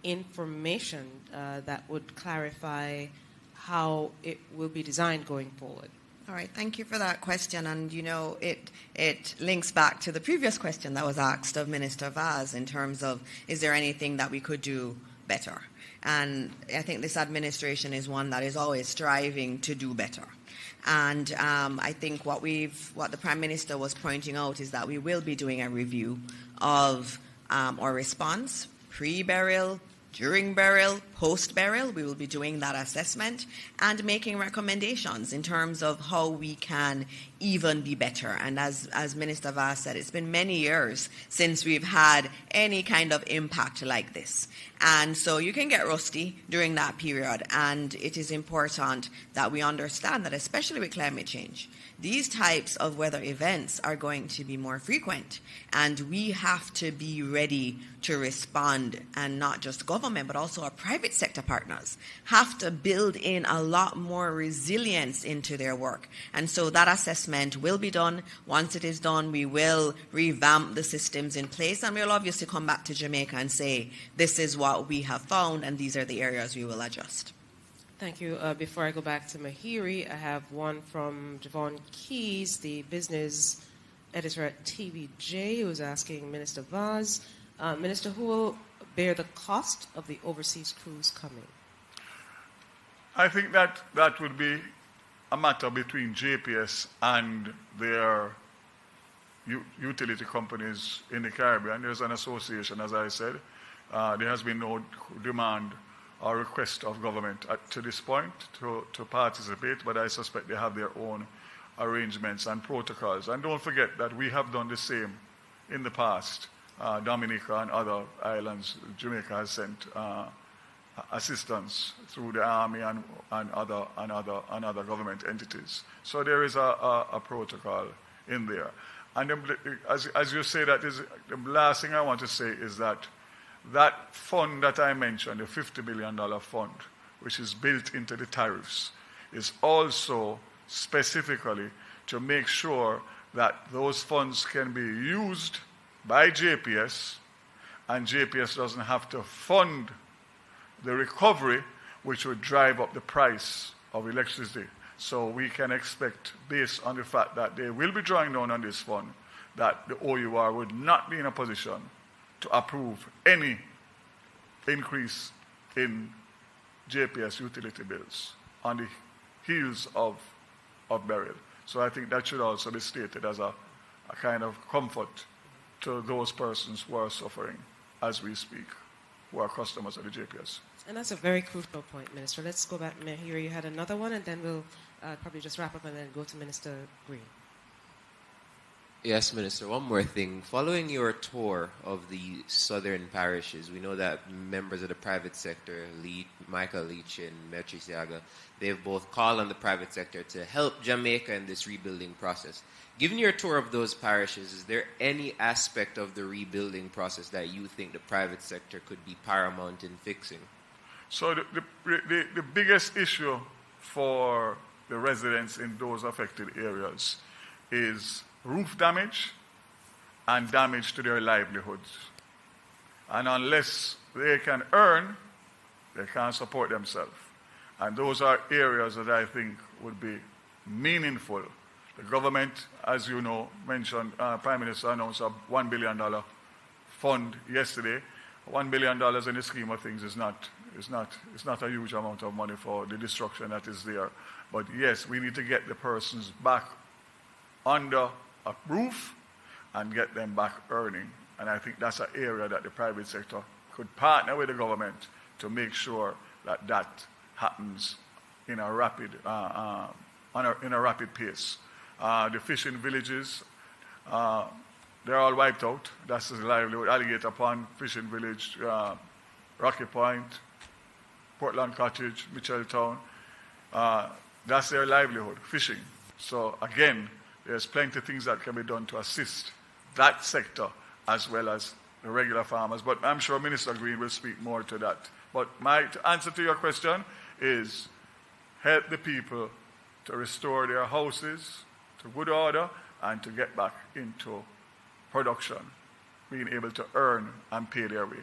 information that would clarify how it will be designed going forward? All right, thank you for that question. And, you know, it links back to the previous question that was asked of Minister Vaz in terms of, is there anything that we could do better? And I think this administration is one that is always striving to do better. And I think what the Prime Minister was pointing out is that we will be doing a review of our response, pre-burial, during burial, post-burial. We will be doing that assessment and making recommendations in terms of how we can even be better. And as Minister Vaz said, it's been many years since we've had any kind of impact like this. And so you can get rusty during that period. And it is important that we understand that, especially with climate change, these types of weather events are going to be more frequent, and we have to be ready to respond, and not just government, but also our private sector partners have to build in a lot more resilience into their work. And so that assessment will be done. Once it is done, we will revamp the systems in place, and we'll obviously come back to Jamaica and say, this is what we have found, and these are the areas we will adjust. Thank you. Before I go back to Mahiri, I have one from Javon Keys, the business editor at TVJ, who is asking Minister Vaz, Minister, who will bear the cost of the overseas crews coming? I think that would be a matter between JPS and their utility companies in the Caribbean. There's an association, as I said. There has been no demand or request of government to this point to participate, but I suspect they have their own arrangements and protocols. And don't forget that we have done the same in the past. Dominica and other islands, Jamaica has sent assistance through the army and other government entities. So there is a protocol in there. And as you say, that is the last thing I want to say is that fund that I mentioned, the $50 million fund, which is built into the tariffs, is also specifically to make sure that those funds can be used by JPS, and JPS doesn't have to fund the recovery, which would drive up the price of electricity. So we can expect, based on the fact that they will be drawing down on this fund, that the OUR would not be in a position to approve any increase in JPS utility bills on the heels of burial. So I think that should also be stated as a kind of comfort to those persons who are suffering as we speak, who are customers of the JPS. And that's a very crucial point, Minister. Let's go back. Mahiri, you had another one, and then we'll probably just wrap up and then go to Minister Green. Yes, Minister. One more thing. Following your tour of the southern parishes, we know that members of the private sector, Michael Leach and Metri Siaga, they've both called on the private sector to help Jamaica in this rebuilding process. Given your tour of those parishes, is there any aspect of the rebuilding process that you think the private sector could be paramount in fixing? So the biggest issue for the residents in those affected areas is roof damage and damage to their livelihoods. And unless they can earn, they can't support themselves. And those are areas that I think would be meaningful. The government, as you know, mentioned, Prime Minister announced a $1 billion fund yesterday. $1 billion in the scheme of things is not a huge amount of money for the destruction that is there. But yes, we need to get the persons back under a roof and get them back earning. And I think that's an area that the private sector could partner with the government to make sure that that happens in a rapid, in a rapid pace. The fishing villages, they're all wiped out. That's the livelihood. Alligator Pond, Fishing Village, Rocky Point, Portland Cottage, Mitchelltown. That's their livelihood, fishing. So again, there's plenty of things that can be done to assist that sector as well as the regular farmers. But I'm sure Minister Green will speak more to that. But my answer to your question is help the people to restore their houses to good order and to get back into production, being able to earn and pay their way.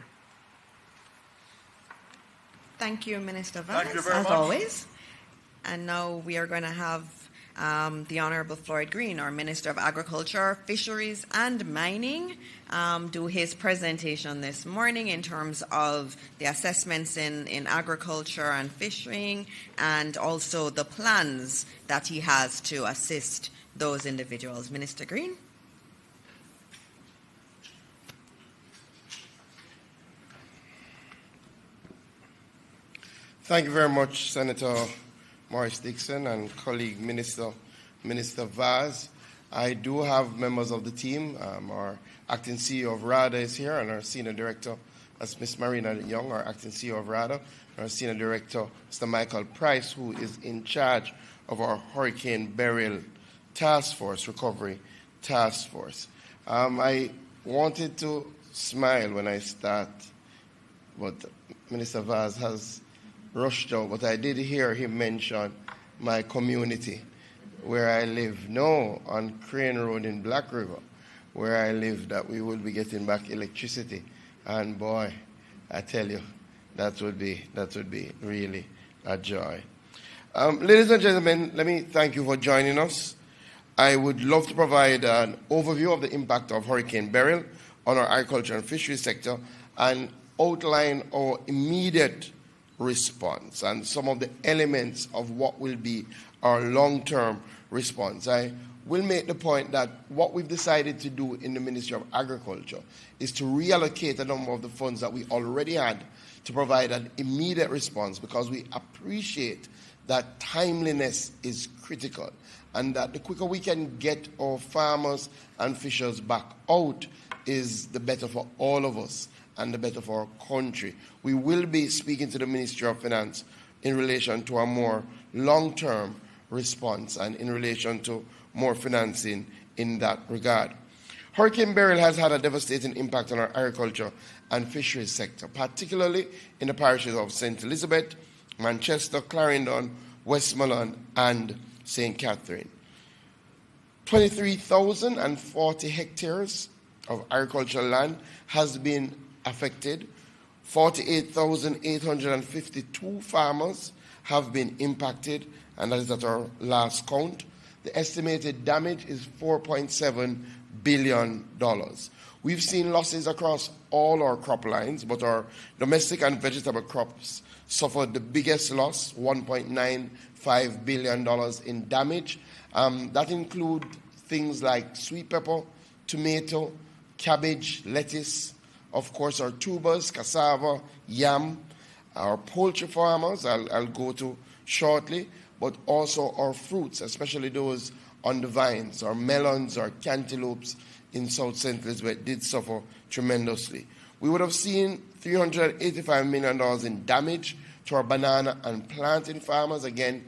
Thank you, Minister Vaz, Thank you very much. always. And now we are going to have the Honourable Floyd Green, our Minister of Agriculture, Fisheries and Mining, do his presentation this morning in terms of the assessments in agriculture and fishing, and also the plans that he has to assist those individuals. Minister Green. Thank you very much, Senator Morris Dixon and colleague Minister Vaz. I do have members of the team. Our acting CEO of RADA is here, and our Senior Director, that's Ms. Marina Young, our acting CEO of RADA, and our Senior Director, Mr. Michael Price, who is in charge of our Hurricane Beryl Task Force, Recovery Task Force. I wanted to smile when I start, but Minister Vaz has rushed out, but I did hear him mention my community where I live. No, on Crane Road in Black River, where I live, that we will be getting back electricity. And boy, I tell you, that would be really a joy. Ladies and gentlemen, let me thank you for joining us. I would love to provide an overview of the impact of Hurricane Beryl on our agriculture and fisheries sector and outline our immediate response and some of the elements of what will be our long-term response. I will make the point that what we've decided to do in the Ministry of Agriculture is to reallocate a number of the funds that we already had to provide an immediate response, because we appreciate that timeliness is critical and that the quicker we can get our farmers and fishers back out is the better for all of us and the better for our country. We will be speaking to the Ministry of Finance in relation to a more long-term response and in relation to more financing in that regard. Hurricane Beryl has had a devastating impact on our agriculture and fisheries sector, particularly in the parishes of St. Elizabeth, Manchester, Clarendon, Westmoreland, and St. Catherine. 23,040 hectares of agricultural land has been affected. 48,852 farmers have been impacted, and that is at our last count. The estimated damage is $4.7 billion. We've seen losses across all our crop lines, but our domestic and vegetable crops suffered the biggest loss, $1.95 billion in damage. That includes things like sweet pepper, tomato, cabbage, lettuce, of course our tubers, cassava, yam, our poultry farmers, I'll go to shortly, but also our fruits, especially those on the vines, our melons, our cantaloupes in South St. Elizabeth did suffer tremendously. We would have seen $385 million in damage to our banana and plantain farmers. Again,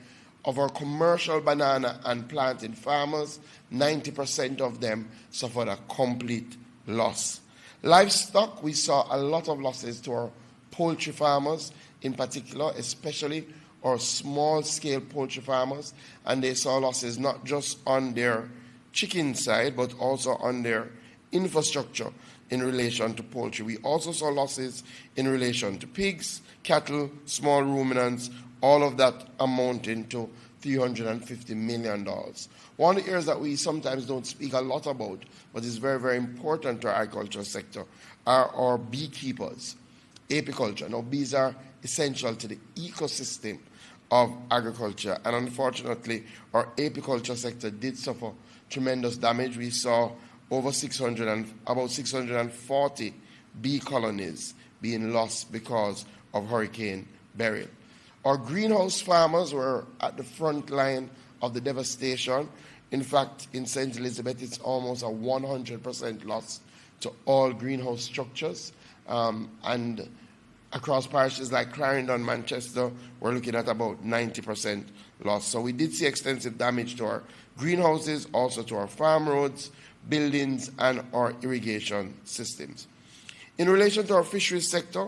of our commercial banana and plantain farmers, 90% of them suffered a complete loss. Livestock, we saw a lot of losses to our poultry farmers in particular, especially our small-scale poultry farmers, and they saw losses not just on their chicken side, but also on their infrastructure in relation to poultry. We also saw losses in relation to pigs, cattle, small ruminants, all of that amounting to $350 million. One of the areas that we sometimes don't speak a lot about, but is very, very important to our agricultural sector, are our beekeepers, apiculture. Now, bees are essential to the ecosystem of agriculture, and unfortunately, our apiculture sector did suffer tremendous damage. We saw about 640 bee colonies being lost because of Hurricane Beryl. Our greenhouse farmers were at the front line of the devastation. In fact, in St. Elizabeth, it's almost a 100% loss to all greenhouse structures. And across parishes like Clarendon, Manchester, we're looking at about 90% loss. So we did see extensive damage to our greenhouses, also to our farm roads, buildings, and our irrigation systems. In relation to our fisheries sector,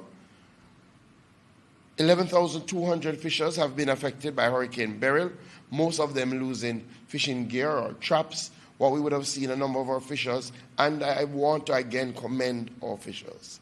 11,200 fishers have been affected by Hurricane Beryl, most of them losing fishing gear or traps, what we would have seen a number of our fishers, and I want to again commend our fishers.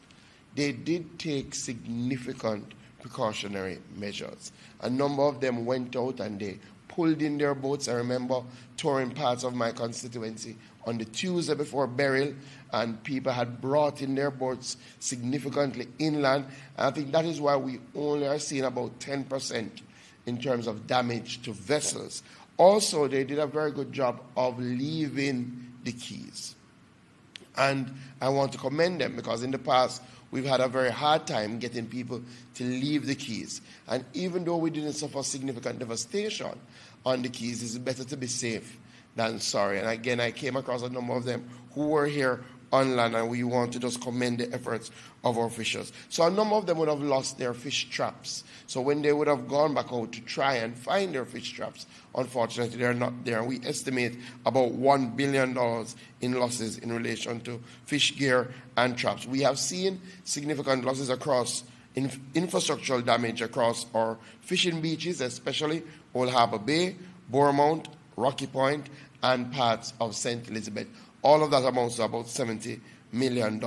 They did take significant precautionary measures. A number of them went out and they pulled in their boats. I remember touring parts of my constituency on the Tuesday before Beryl, and people had brought in their boats significantly inland. And I think that is why we only are seeing about 10% in terms of damage to vessels. Also, they did a very good job of leaving the quays. And I want to commend them because in the past, we've had a very hard time getting people to leave the quays. And even though we didn't suffer significant devastation on the quays, it's better to be safe than sorry. And again, I came across a number of them who were here on land, and we want to just commend the efforts of our fishers. So a number of them would have lost their fish traps. So when they would have gone back out to try and find their fish traps, unfortunately, they're not there. And we estimate about $1 billion in losses in relation to fish gear and traps. We have seen significant losses across infrastructural damage across our fishing beaches, especially Old Harbour Bay, Bournemouth, Rocky Point, and parts of St. Elizabeth. All of that amounts to about $70 million.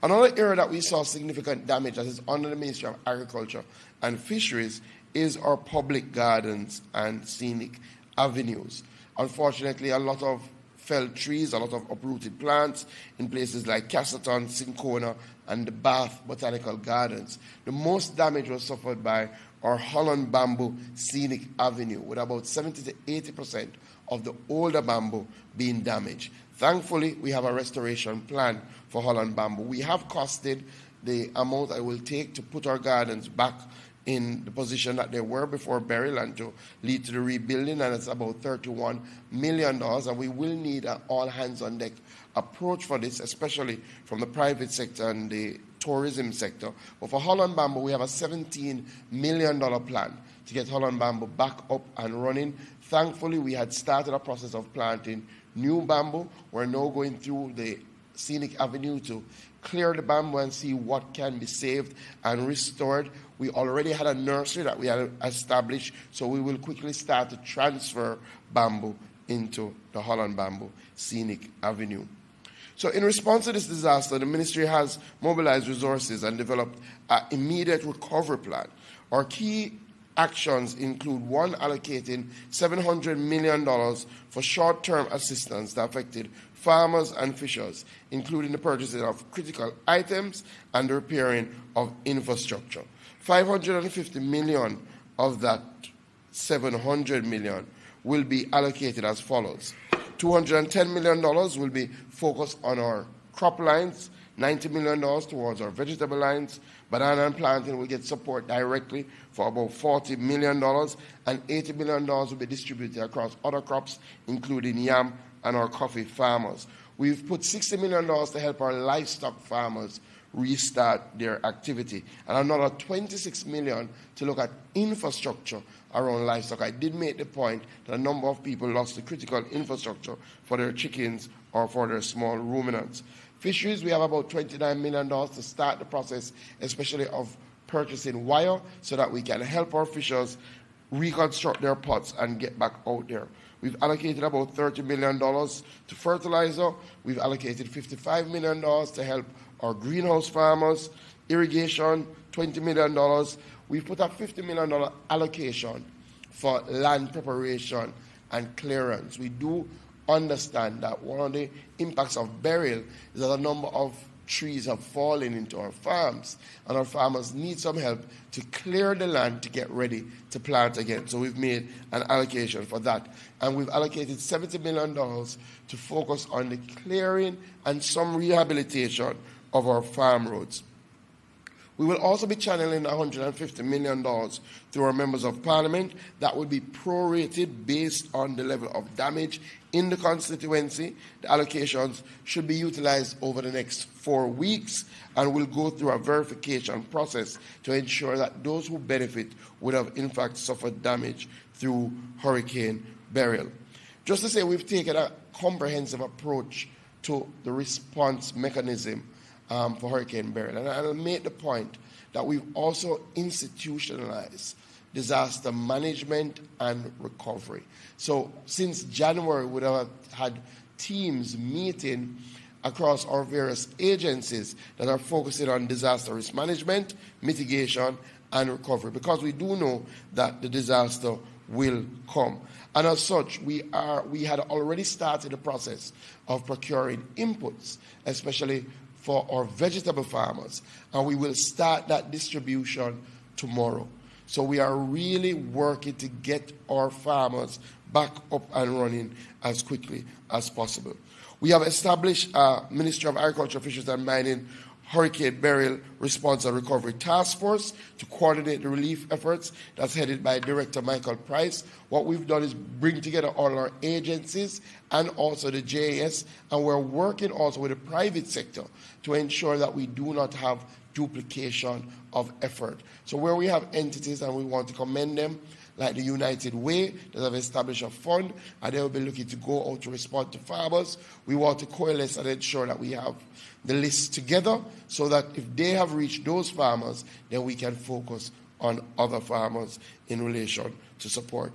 Another area that we saw significant damage that is under the Ministry of Agriculture and Fisheries is our public gardens and scenic avenues. Unfortunately, a lot of felled trees, a lot of uprooted plants in places like Castleton, Syncona, and the Bath Botanical Gardens. The most damage was suffered by our Holland Bamboo Scenic Avenue, with about 70 to 80% of the older bamboo being damaged. Thankfully, we have a restoration plan for Holland Bamboo. We have costed the amount it will take to put our gardens back in the position that they were before Beryl and to lead to the rebuilding, and it's about $31 million, and we will need an all-hands-on-deck approach for this, especially from the private sector and the tourism sector. But for Holland Bamboo, we have a $17 million plan to get Holland Bamboo back up and running. Thankfully, we had started a process of planting new bamboo. We're now going through the scenic avenue to clear the bamboo and see what can be saved and restored. We already had a nursery that we had established, so we will quickly start to transfer bamboo into the Holland Bamboo Scenic Avenue. So in response to this disaster, the ministry has mobilized resources and developed an immediate recovery plan. Our key actions include, one, allocating $700 million for short-term assistance that affected farmers and fishers, including the purchasing of critical items and the repairing of infrastructure. $550 million of that $700 million will be allocated as follows. $210 million will be focused on our crop lines, $90 million towards our vegetable lines. Banana and plantain will get support directly for about $40 million, and $80 million will be distributed across other crops, including yam and our coffee farmers. We've put $60 million to help our livestock farmers restart their activity, and another $26 million to look at infrastructure around livestock. I did make the point that a number of people lost the critical infrastructure for their chickens or for their small ruminants. Fisheries, we have about $29 million to start the process, especially of purchasing wire, so that we can help our fishers reconstruct their pots and get back out there. We've allocated about $30 million to fertilizer. We've allocated $55 million to help our greenhouse farmers. Irrigation, $20 million. We've put a $50 million allocation for land preparation and clearance. We do understand that one of the impacts of Beryl is that a number of trees have fallen into our farms, and our farmers need some help to clear the land to get ready to plant again. So we've made an allocation for that. And we've allocated $70 million to focus on the clearing and some rehabilitation of our farm roads. We will also be channeling $150 million through our members of parliament. That will be prorated based on the level of damage in the constituency. The allocations should be utilized over the next 4 weeks, and we'll go through a verification process to ensure that those who benefit would have in fact suffered damage through Hurricane Beryl. Just to say, we've taken a comprehensive approach to the response mechanism for Hurricane Beryl. And I'll make the point that we've also institutionalized disaster management and recovery. So since January, we have had teams meeting across our various agencies that are focusing on disaster risk management, mitigation, and recovery, because we do know that the disaster will come. And as such, we had already started the process of procuring inputs, especially for our vegetable farmers, and we will start that distribution tomorrow. So we are really working to get our farmers back up and running as quickly as possible. We have established a Ministry of Agriculture, Fisheries and Mining Hurricane Beryl Response and Recovery Task Force to coordinate the relief efforts. That's headed by Director Michael Price. What we've done is bring together all our agencies and also the JAS, and we're working also with the private sector to ensure that we do not have duplication of effort. So where we have entities, and we want to commend them, like the United Way, that have established a fund, and they will be looking to go out to respond to farmers. We want to coalesce and ensure that we have the list together so that if they have reached those farmers, then we can focus on other farmers in relation to support.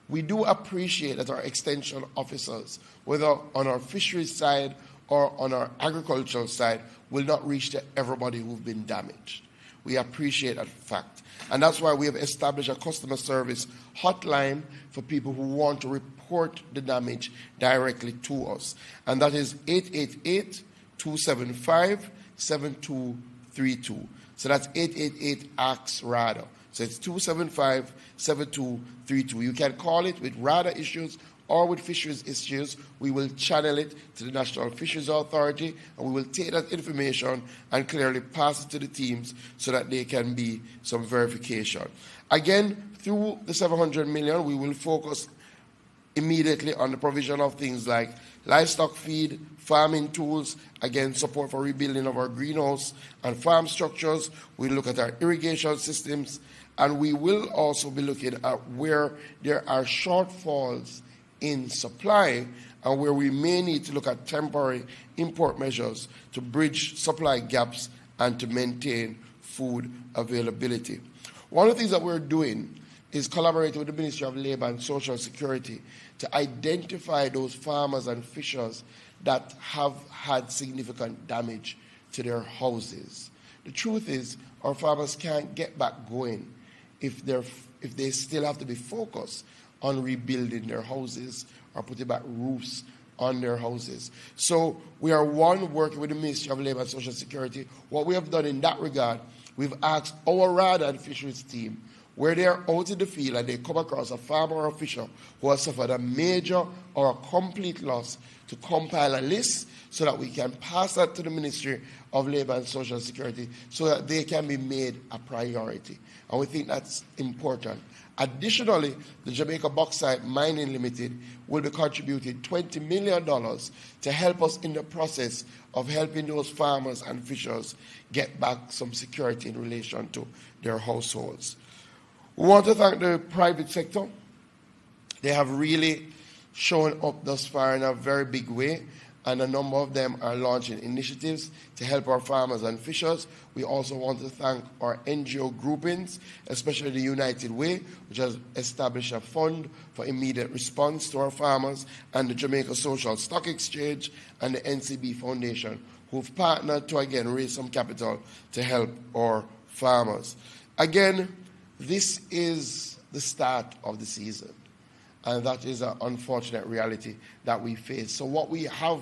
We do appreciate that our extension officers, whether on our fisheries side or on our agricultural side, will not reach to everybody who've been damaged. We appreciate that fact. And that's why we have established a customer service hotline for people who want to report the damage directly to us. And that is 888-275-7232. So that's 888-ASK-RADA. So it's 275-7232. You can call it with RADA issues or with fisheries issues. We will channel it to the National Fisheries Authority, and we will take that information and clearly pass it to the teams so that there can be some verification. Again, through the $700 million, we will focus immediately on the provision of things like livestock feed, farming tools, again, support for rebuilding of our greenhouse and farm structures. We look at our irrigation systems, and we will also be looking at where there are shortfalls in supply and where we may need to look at temporary import measures to bridge supply gaps and to maintain food availability. One of the things that we're doing is collaborating with the Ministry of Labour and Social Security to identify those farmers and fishers that have had significant damage to their houses. The truth is, our farmers can't get back going if they still have to be focused on rebuilding their houses or putting back roofs on their houses. So we are working with the Ministry of Labour and Social Security. What we have done in that regard, we've asked our RADA and fisheries team, where they are out in the field and they come across a farmer or a fisher who has suffered a major or a complete loss, to compile a list so that we can pass that to the Ministry of Labour and Social Security so that they can be made a priority. And we think that's important. Additionally, the Jamaica Bauxite Mining Limited will be contributing $20 million to help us in the process of helping those farmers and fishers get back some security in relation to their households. We want to thank the private sector. They have really shown up thus far in a very big way, and a number of them are launching initiatives to help our farmers and fishers. We also want to thank our NGO groupings, especially the United Way, which has established a fund for immediate response to our farmers, and the Jamaica Social Stock Exchange and the NCB Foundation, who've partnered to, again, raise some capital to help our farmers. Again, this is the start of the season, and that is an unfortunate reality that we face. So what we have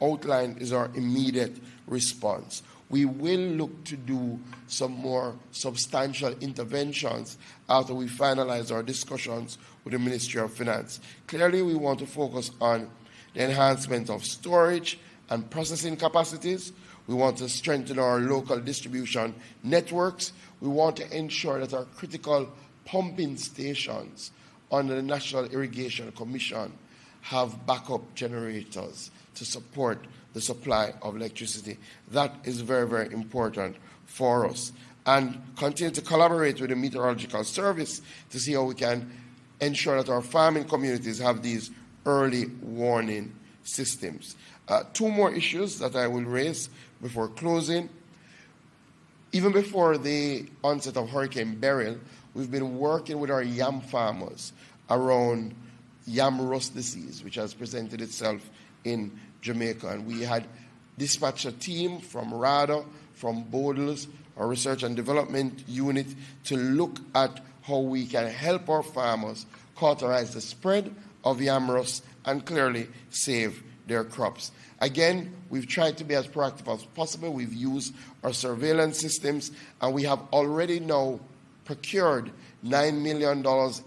outlined is our immediate response. We will look to do some more substantial interventions after we finalize our discussions with the Ministry of Finance. Clearly, we want to focus on the enhancement of storage and processing capacities. We want to strengthen our local distribution networks. We want to ensure that our critical pumping stations under the National Irrigation Commission have backup generators to support the supply of electricity. That is very, very important for us. And continue to collaborate with the Meteorological Service to see how we can ensure that our farming communities have these early warning systems. Two more issues that I will raise before closing. Even before the onset of Hurricane Beryl, we've been working with our yam farmers around yam rust disease, which has presented itself in Jamaica. And we had dispatched a team from RADA, from Bodles, our research and development unit, to look at how we can help our farmers cauterize the spread of yam rust and clearly save their crops. Again, we've tried to be as proactive as possible. We've used our surveillance systems, and we have already now procured $9 million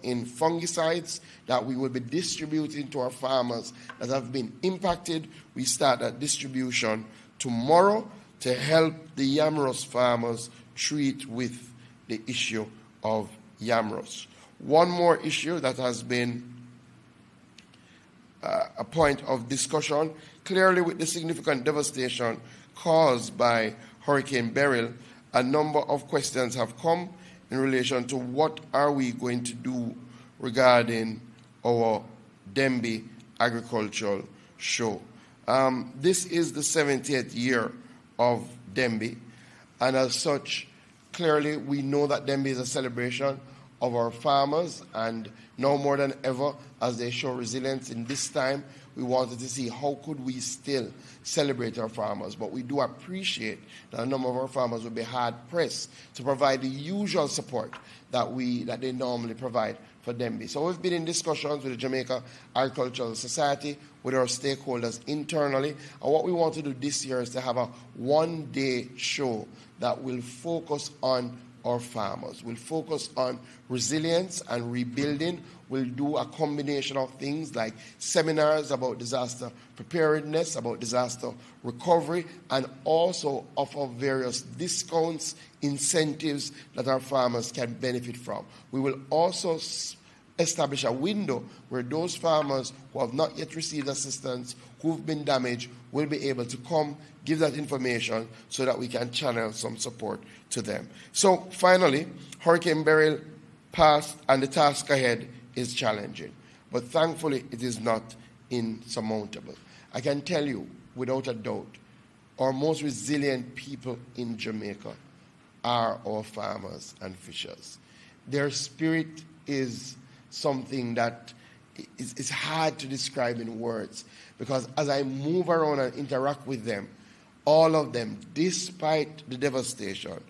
in fungicides that we will be distributing to our farmers that have been impacted. We start that distribution tomorrow to help the yam rust farmers treat with the issue of yam rust. One more issue that has been a point of discussion, clearly with the significant devastation caused by Hurricane Beryl, a number of questions have come in relation to what are we going to do regarding our Dembe agricultural show. This is the 70th year of Dembe, and as such, clearly we know that Dembe is a celebration of our farmers, and now more than ever, as they show resilience in this time, we wanted to see how could we still celebrate our farmers. But we do appreciate that a number of our farmers will be hard-pressed to provide the usual support that they normally provide for Dembe. So we've been in discussions with the Jamaica Agricultural Society, with our stakeholders internally, and what we want to do this year is to have a one-day show that will focus on our farmers. We'll focus on resilience and rebuilding. We'll do a combination of things like seminars about disaster preparedness, about disaster recovery, and also offer various discounts, incentives that our farmers can benefit from. We will also establish a window where those farmers who have not yet received assistance, who've been damaged, will be able to come, give that information so that we can channel some support to them. So finally, Hurricane Beryl passed and the task ahead is challenging, but thankfully it is not insurmountable. I can tell you without a doubt, our most resilient people in Jamaica are our farmers and fishers. Their spirit is something that is hard to describe in words, because as I move around and interact with them, all of them, despite the devastation,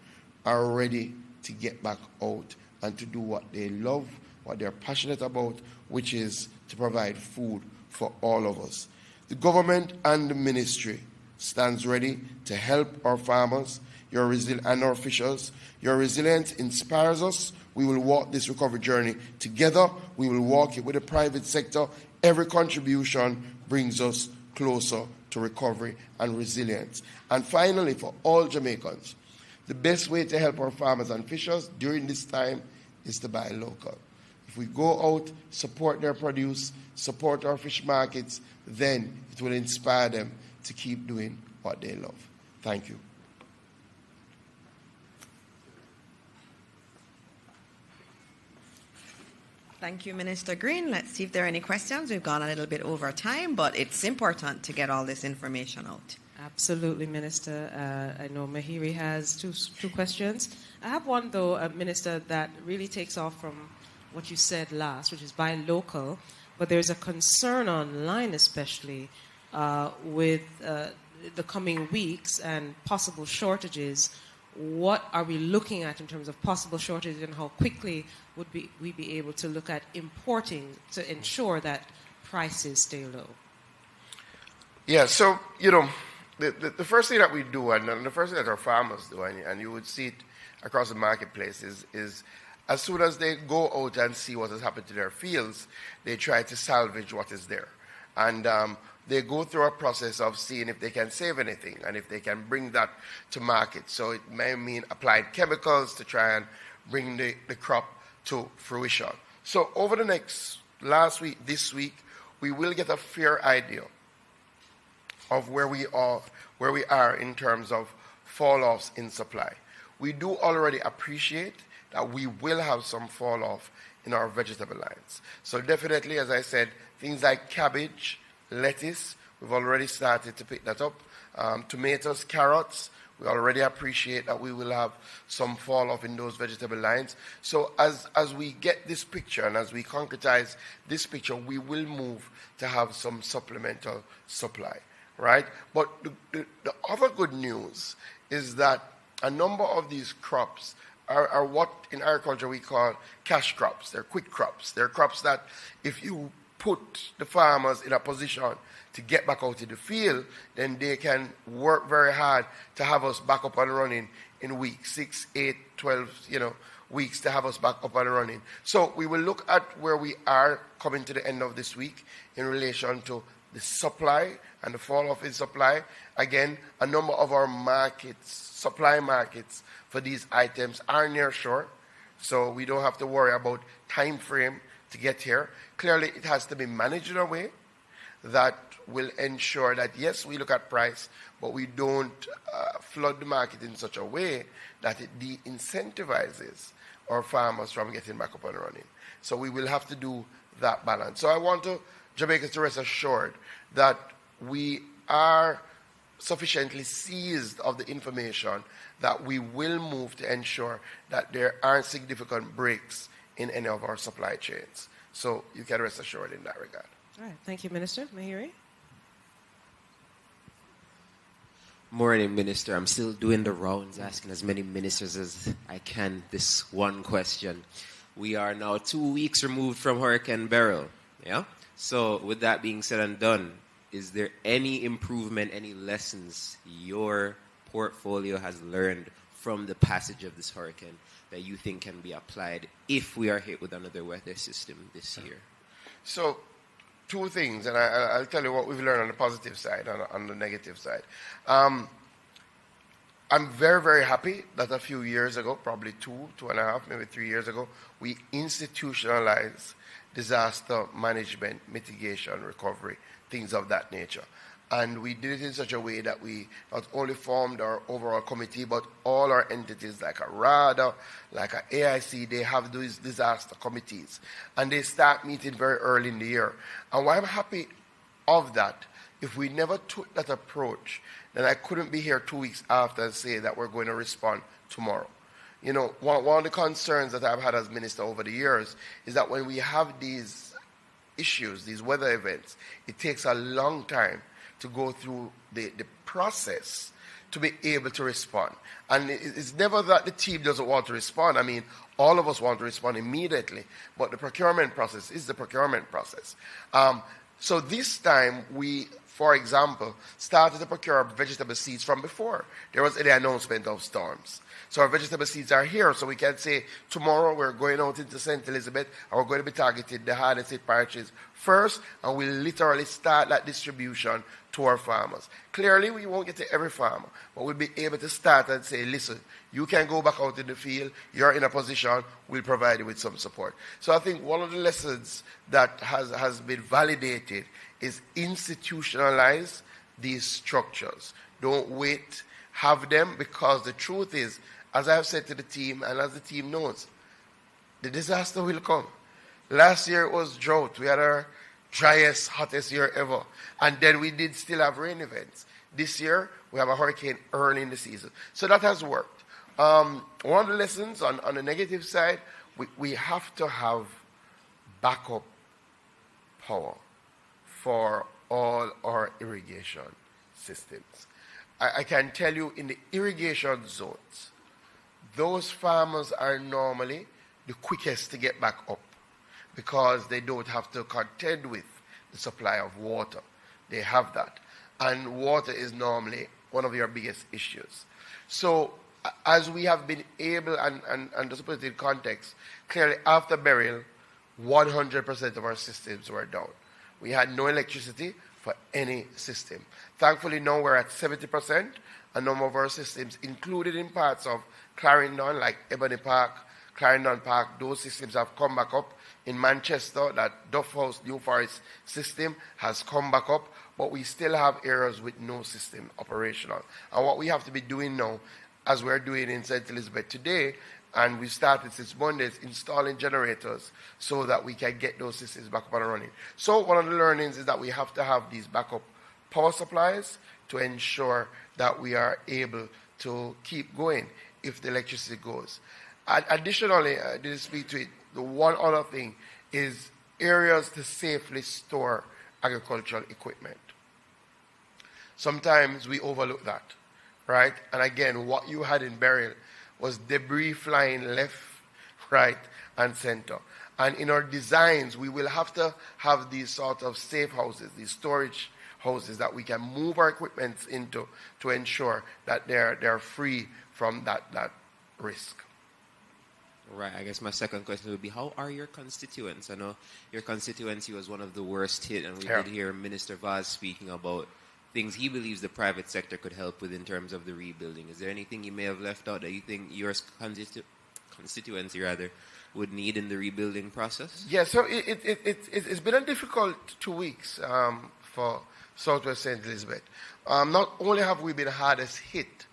are ready to get back out and to do what they love, what they're passionate about, which is to provide food for all of us. The government and the ministry stands ready to help our farmers and our fishers. Your resilience inspires us. We will walk this recovery journey together. We will walk it with the private sector. Every contribution brings us closer to recovery and resilience. And finally, for all Jamaicans, the best way to help our farmers and fishers during this time is to buy local. If we go out, support their produce, support our fish markets, then it will inspire them to keep doing what they love. Thank you. Thank you, Minister Green. Let's see if there are any questions. We've gone a little bit over time, but it's important to get all this information out. Absolutely, Minister. I know Mahiri has two questions. I have one, though, Minister, that really takes off from what you said last, which is buy local. But there's a concern online, especially with the coming weeks and possible shortages. What are we looking at in terms of possible shortages, and how quickly would we be able to look at importing to ensure that prices stay low? Yeah, so, the first thing that we do, and the first thing that our farmers do, and you would see it across the marketplace, is as soon as they go out and see what has happened to their fields, they try to salvage what is there. And they go through a process of seeing if they can save anything and if they can bring that to market. So it may mean applied chemicals to try and bring the crop to fruition. So over the this week, we will get a fair idea of where we are in terms of fall-offs in supply. We do already appreciate that we will have some fall-off in our vegetable lines. So definitely, as I said, things like cabbage, lettuce, we've already started to pick that up. Tomatoes, carrots, we already appreciate that we will have some fall-off in those vegetable lines. So as we get this picture and as we concretize this picture, we will move to have some supplemental supply. Right? But the other good news is that a number of these crops are what in agriculture we call cash crops. They're quick crops. They're crops that if you put the farmers in a position to get back out in the field, then they can work very hard to have us back up and running in weeks, 6, 8, 12, weeks to have us back up and running. So we will look at where we are coming to the end of this week in relation to the supply and the fall-off in supply. Again, a number of our markets, supply markets for these items are near shore, so we don't have to worry about time frame to get here. Clearly, it has to be managed in a way that will ensure that, yes, we look at price, but we don't flood the market in such a way that it de-incentivizes our farmers from getting back up and running. So we will have to do that balance. So I want Jamaica to rest assured that we are sufficiently seized of the information that we will move to ensure that there aren't significant breaks in any of our supply chains. So you can rest assured in that regard. All right. Thank you, Minister. Mahiri? Morning, Minister. I'm still doing the rounds, asking as many ministers as I can this one question. We are now 2 weeks removed from Hurricane Beryl. Yeah? So with that being said and done, is there any improvement, any lessons your portfolio has learned from the passage of this hurricane that you think can be applied if we are hit with another weather system this year? So, two things, and I'll tell you what we've learned on the positive side, on the negative side. I'm very, very happy that a few years ago, probably 2.5, maybe 3 years ago, we institutionalized disaster management, mitigation, recovery, things of that nature. And we did it in such a way that we not only formed our overall committee, but all our entities like a RADA, like a AIC, they have these disaster committees. And they start meeting very early in the year. And why I'm happy of that, if we never took that approach, then I couldn't be here 2 weeks after and say that we're going to respond tomorrow. One of the concerns that I've had as minister over the years is that when we have these issues, these weather events, it takes a long time to go through the process to be able to respond. And it's never that the team doesn't want to respond. I mean, all of us want to respond immediately, but the procurement process is the procurement process. So this time we, for example, started to procure vegetable seeds from before there was any announcement of storms. So our vegetable seeds are here, so we can say tomorrow we're going out into St. Elizabeth and we're going to be targeting the hardest hit parishes first, and we'll literally start that distribution to our farmers. Clearly, we won't get to every farmer, but we'll be able to start and say, listen, you can go back out in the field, you're in a position, we'll provide you with some support. So I think one of the lessons that has been validated is institutionalize these structures. Don't wait, have them, because the truth is, as I've said to the team, and as the team knows, the disaster will come. Last year it was drought. We had our driest, hottest year ever. And then we did still have rain events. This year, we have a hurricane early in the season. So that has worked. One of the lessons on the negative side, we have to have backup power for all our irrigation systems. I can tell you in the irrigation zones, those farmers are normally the quickest to get back up because they don't have to contend with the supply of water. They have that. and water is normally one of your biggest issues. So as we have been able, and to put it in context, clearly after burial, 100% of our systems were down. We had no electricity for any system. Thankfully now we're at 70%. A number of our systems, included in parts of Clarendon, like Ebony Park, Clarendon Park, those systems have come back up. In Manchester, that Duff House, New Forest system has come back up, but we still have areas with no system operational. And what we have to be doing now, as we're doing in St. Elizabeth today, and we started since Monday, is installing generators so that we can get those systems back up and running. So one of the learnings is that we have to have these backup power supplies to ensure that we are able to keep going if the electricity goes. And additionally, I didn't speak to it, the one other thing is areas to safely store agricultural equipment. Sometimes we overlook that, right? And again, what you had in burial was debris flying left, right, and center. And in our designs, we will have to have these sort of safe houses, these storage houses that we can move our equipment into to ensure that they're free from that risk. Right. I guess my second question would be, how are your constituents? I know your constituency was one of the worst hit, and we did hear Minister Vaz speaking about things he believes the private sector could help with in terms of the rebuilding. Is there anything you may have left out that you think your constituency would need in the rebuilding process? Yeah, so it's been a difficult 2 weeks for Southwest St. Elizabeth. Not only have we been hardest hit,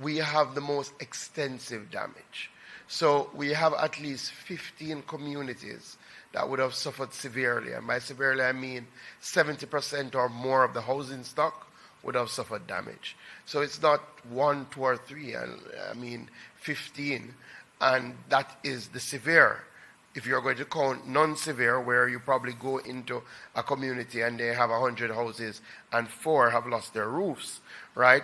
we have the most extensive damage. So we have at least 15 communities that would have suffered severely. And by severely, I mean 70% or more of the housing stock would have suffered damage. So it's not 1, 2, or 3, I mean 15. And that is the severe. If you're going to count non-severe, where you probably go into a community and they have 100 houses and 4 have lost their roofs, right?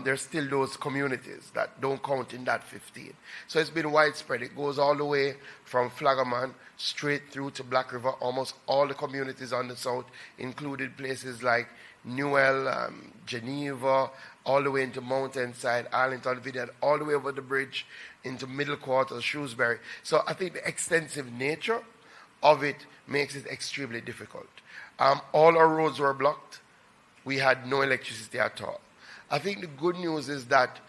There's still those communities that don't count in that 15. So it's been widespread. It goes all the way from Flagaman straight through to Black River. Almost all the communities on the south, included places like Newell, Geneva, all the way into Mountainside, Arlington, Vineyard, all the way over the bridge into Middle Quarters, Shrewsbury. So I think the extensive nature of it makes it extremely difficult. All our roads were blocked. We had no electricity at all. I think the good news is that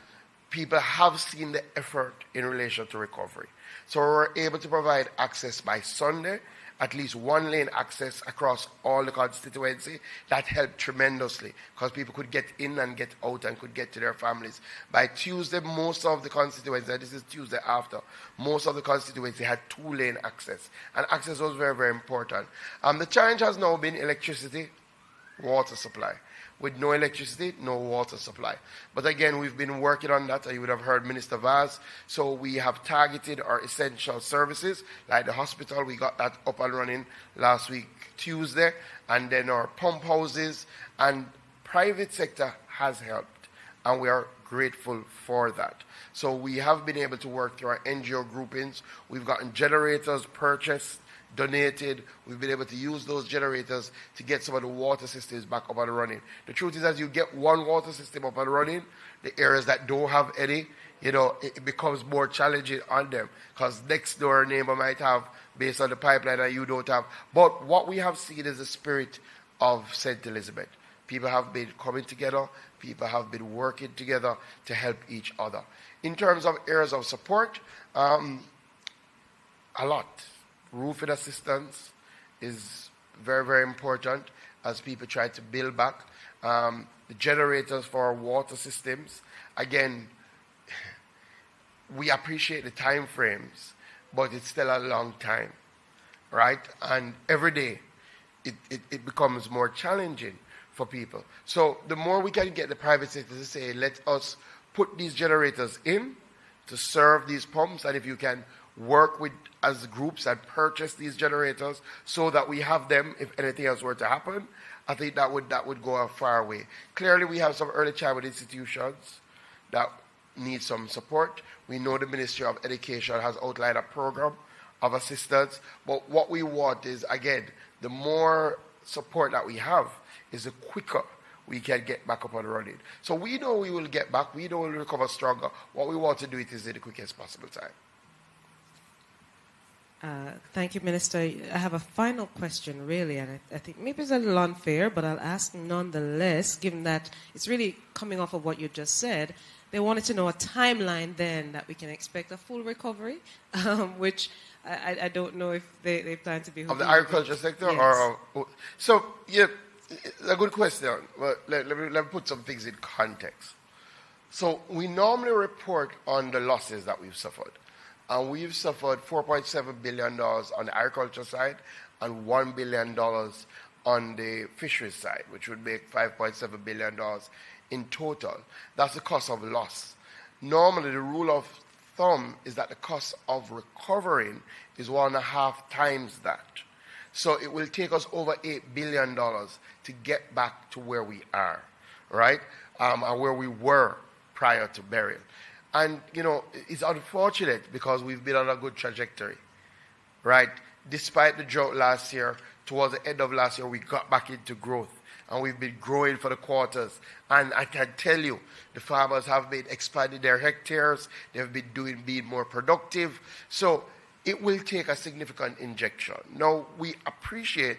people have seen the effort in relation to recovery. So we were able to provide access by Sunday, at least 1 lane access across all the constituency. That helped tremendously because people could get in and get out and could get to their families. By Tuesday, most of the constituency, and this is Tuesday after, most of the constituency had 2 lane access. And access was very, very important. The challenge has now been electricity, water supply. With no electricity, no water supply. But again, we've been working on that. You would have heard Minister Vaz. So we have targeted our essential services, like the hospital. We got that up and running last week, Tuesday. And then our pump houses. And private sector has helped. And we are grateful for that. So we have been able to work through our NGO groupings. We've gotten generators purchased, donated. We've been able to use those generators to get some of the water systems back up and running. The truth is, as you get one water system up and running, the areas that don't have any, it becomes more challenging on them because next door neighbor might have based on the pipeline that you don't have. But what we have seen is the spirit of St. Elizabeth. People have been coming together. People have been working together to help each other. In terms of areas of support, a lot. Roofing assistance is very, very important as people try to build back. The generators for our water systems, again, we appreciate the time frames, but it's still a long time, right? And every day, it becomes more challenging for people. So the more we can get the private sector to say, let us put these generators in to serve these pumps, and if you can work with as groups and purchase these generators so that we have them if anything else were to happen, I think that would go a far way. Clearly, we have some early childhood institutions that need some support. We know the Ministry of Education has outlined a program of assistance, but what we want is, again, the more support that we have is the quicker we can get back up and running. So we know we will get back. We know we'll recover stronger. What we want to do it is in the quickest possible time. Thank you, Minister. I have a final question, really, and I think maybe it's a little unfair, but I'll ask nonetheless, given that it's really coming off of what you just said. They wanted to know a timeline then that we can expect a full recovery, which I don't know if they plan to be... Of the agriculture sector? Yes. So, yeah, it's a good question. Well, let me put some things in context. So we normally report on the losses that we've suffered. And we've suffered $4.7 billion on the agriculture side and $1 billion on the fisheries side, which would make $5.7 billion in total. That's the cost of loss. Normally, the rule of thumb is that the cost of recovering is 1.5 times that. So it will take us over $8 billion to get back to where we are, right? And where we were prior to burial. And, you know, it's unfortunate because we've been on a good trajectory, right? Despite the drought last year, towards the end of last year, we got back into growth. And we've been growing for the quarters. And I can tell you, the farmers have been expanding their hectares. They've been being more productive. So it will take a significant injection. Now, we appreciate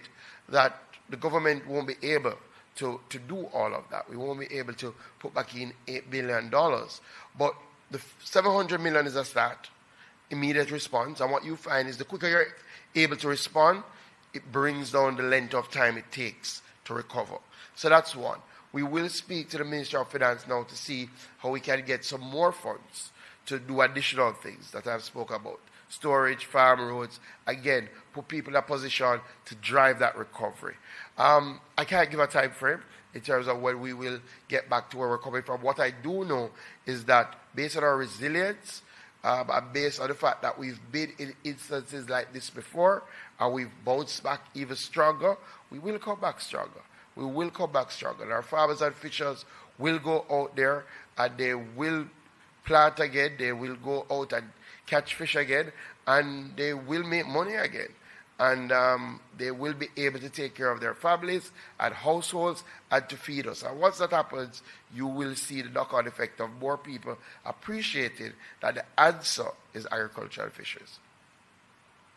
that the government won't be able to do all of that. We won't be able to put back in $8 billion. But the $700 million is a start, immediate response. And what you find is the quicker you're able to respond, it brings down the length of time it takes to recover. So that's one. We will speak to the Minister of Finance now to see how we can get some more funds to do additional things that I've spoken about. Storage, farm roads, again, put people in a position to drive that recovery. I can't give a time frame in terms of when we will get back to where we're coming from. What I do know is that based on our resilience, and based on the fact that we've been in instances like this before, and we've bounced back even stronger, we will come back stronger. We will come back stronger. And our farmers and fishers will go out there and they will plant again, they will go out and catch fish again, and they will make money again. And they will be able to take care of their families and households and to feed us. And once that happens, you will see the knock-on effect of more people appreciating that the answer is agriculture and fisheries.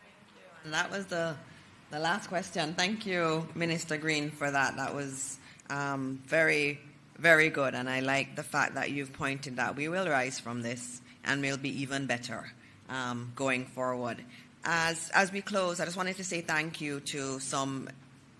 Thank you. And that was the last question. Thank you, Minister Green, for that. That was very, very good. And I like the fact that you've pointed that we will rise from this and we'll be even better going forward. As we close, I just wanted to say thank you to some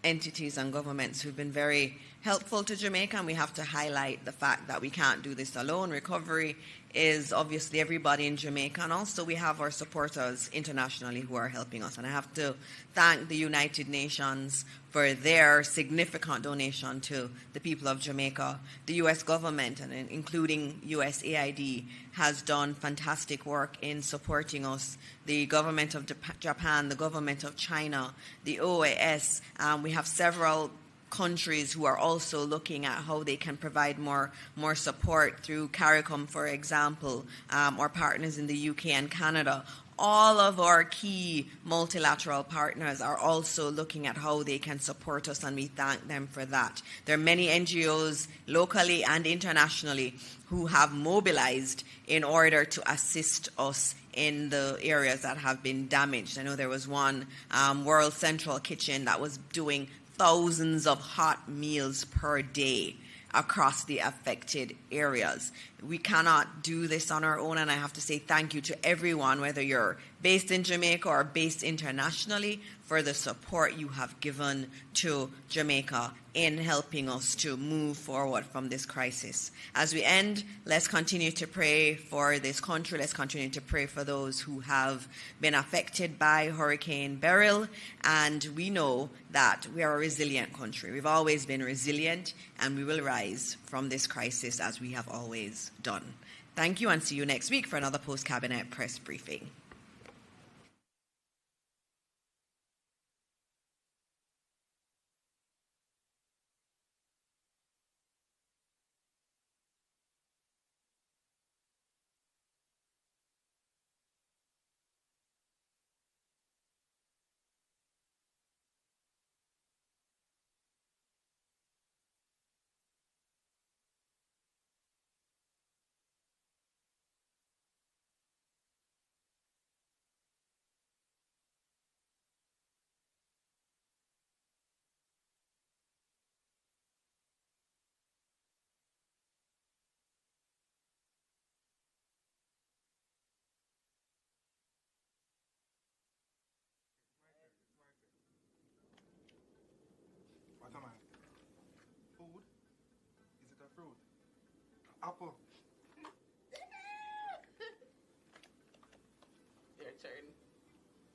entities and governments who've been very helpful to Jamaica, and we have to highlight the fact that we can't do this alone. Recovery is obviously everybody in Jamaica, and also we have our supporters internationally who are helping us. And I have to thank the United Nations for their significant donation to the people of Jamaica. The U.S. government, and including USAID, has done fantastic work in supporting us. The government of Japan, the government of China, the OAS, we have several countries who are also looking at how they can provide more support through CARICOM, for example, or partners in the UK and Canada. All of our key multilateral partners are also looking at how they can support us, and we thank them for that. There are many NGOs locally and internationally who have mobilized in order to assist us in the areas that have been damaged. I know there was one, World Central Kitchen, that was doing thousands of hot meals per day across the affected areas. We cannot do this on our own, and I have to say thank you to everyone, whether you're based in Jamaica or based internationally, for the support you have given to Jamaica in helping us to move forward from this crisis. As we end, let's continue to pray for this country. Let's continue to pray for those who have been affected by Hurricane Beryl. And we know that we are a resilient country. We've always been resilient, and we will rise from this crisis as we have always done. Thank you, and see you next week for another post-cabinet press briefing. fruit, apple,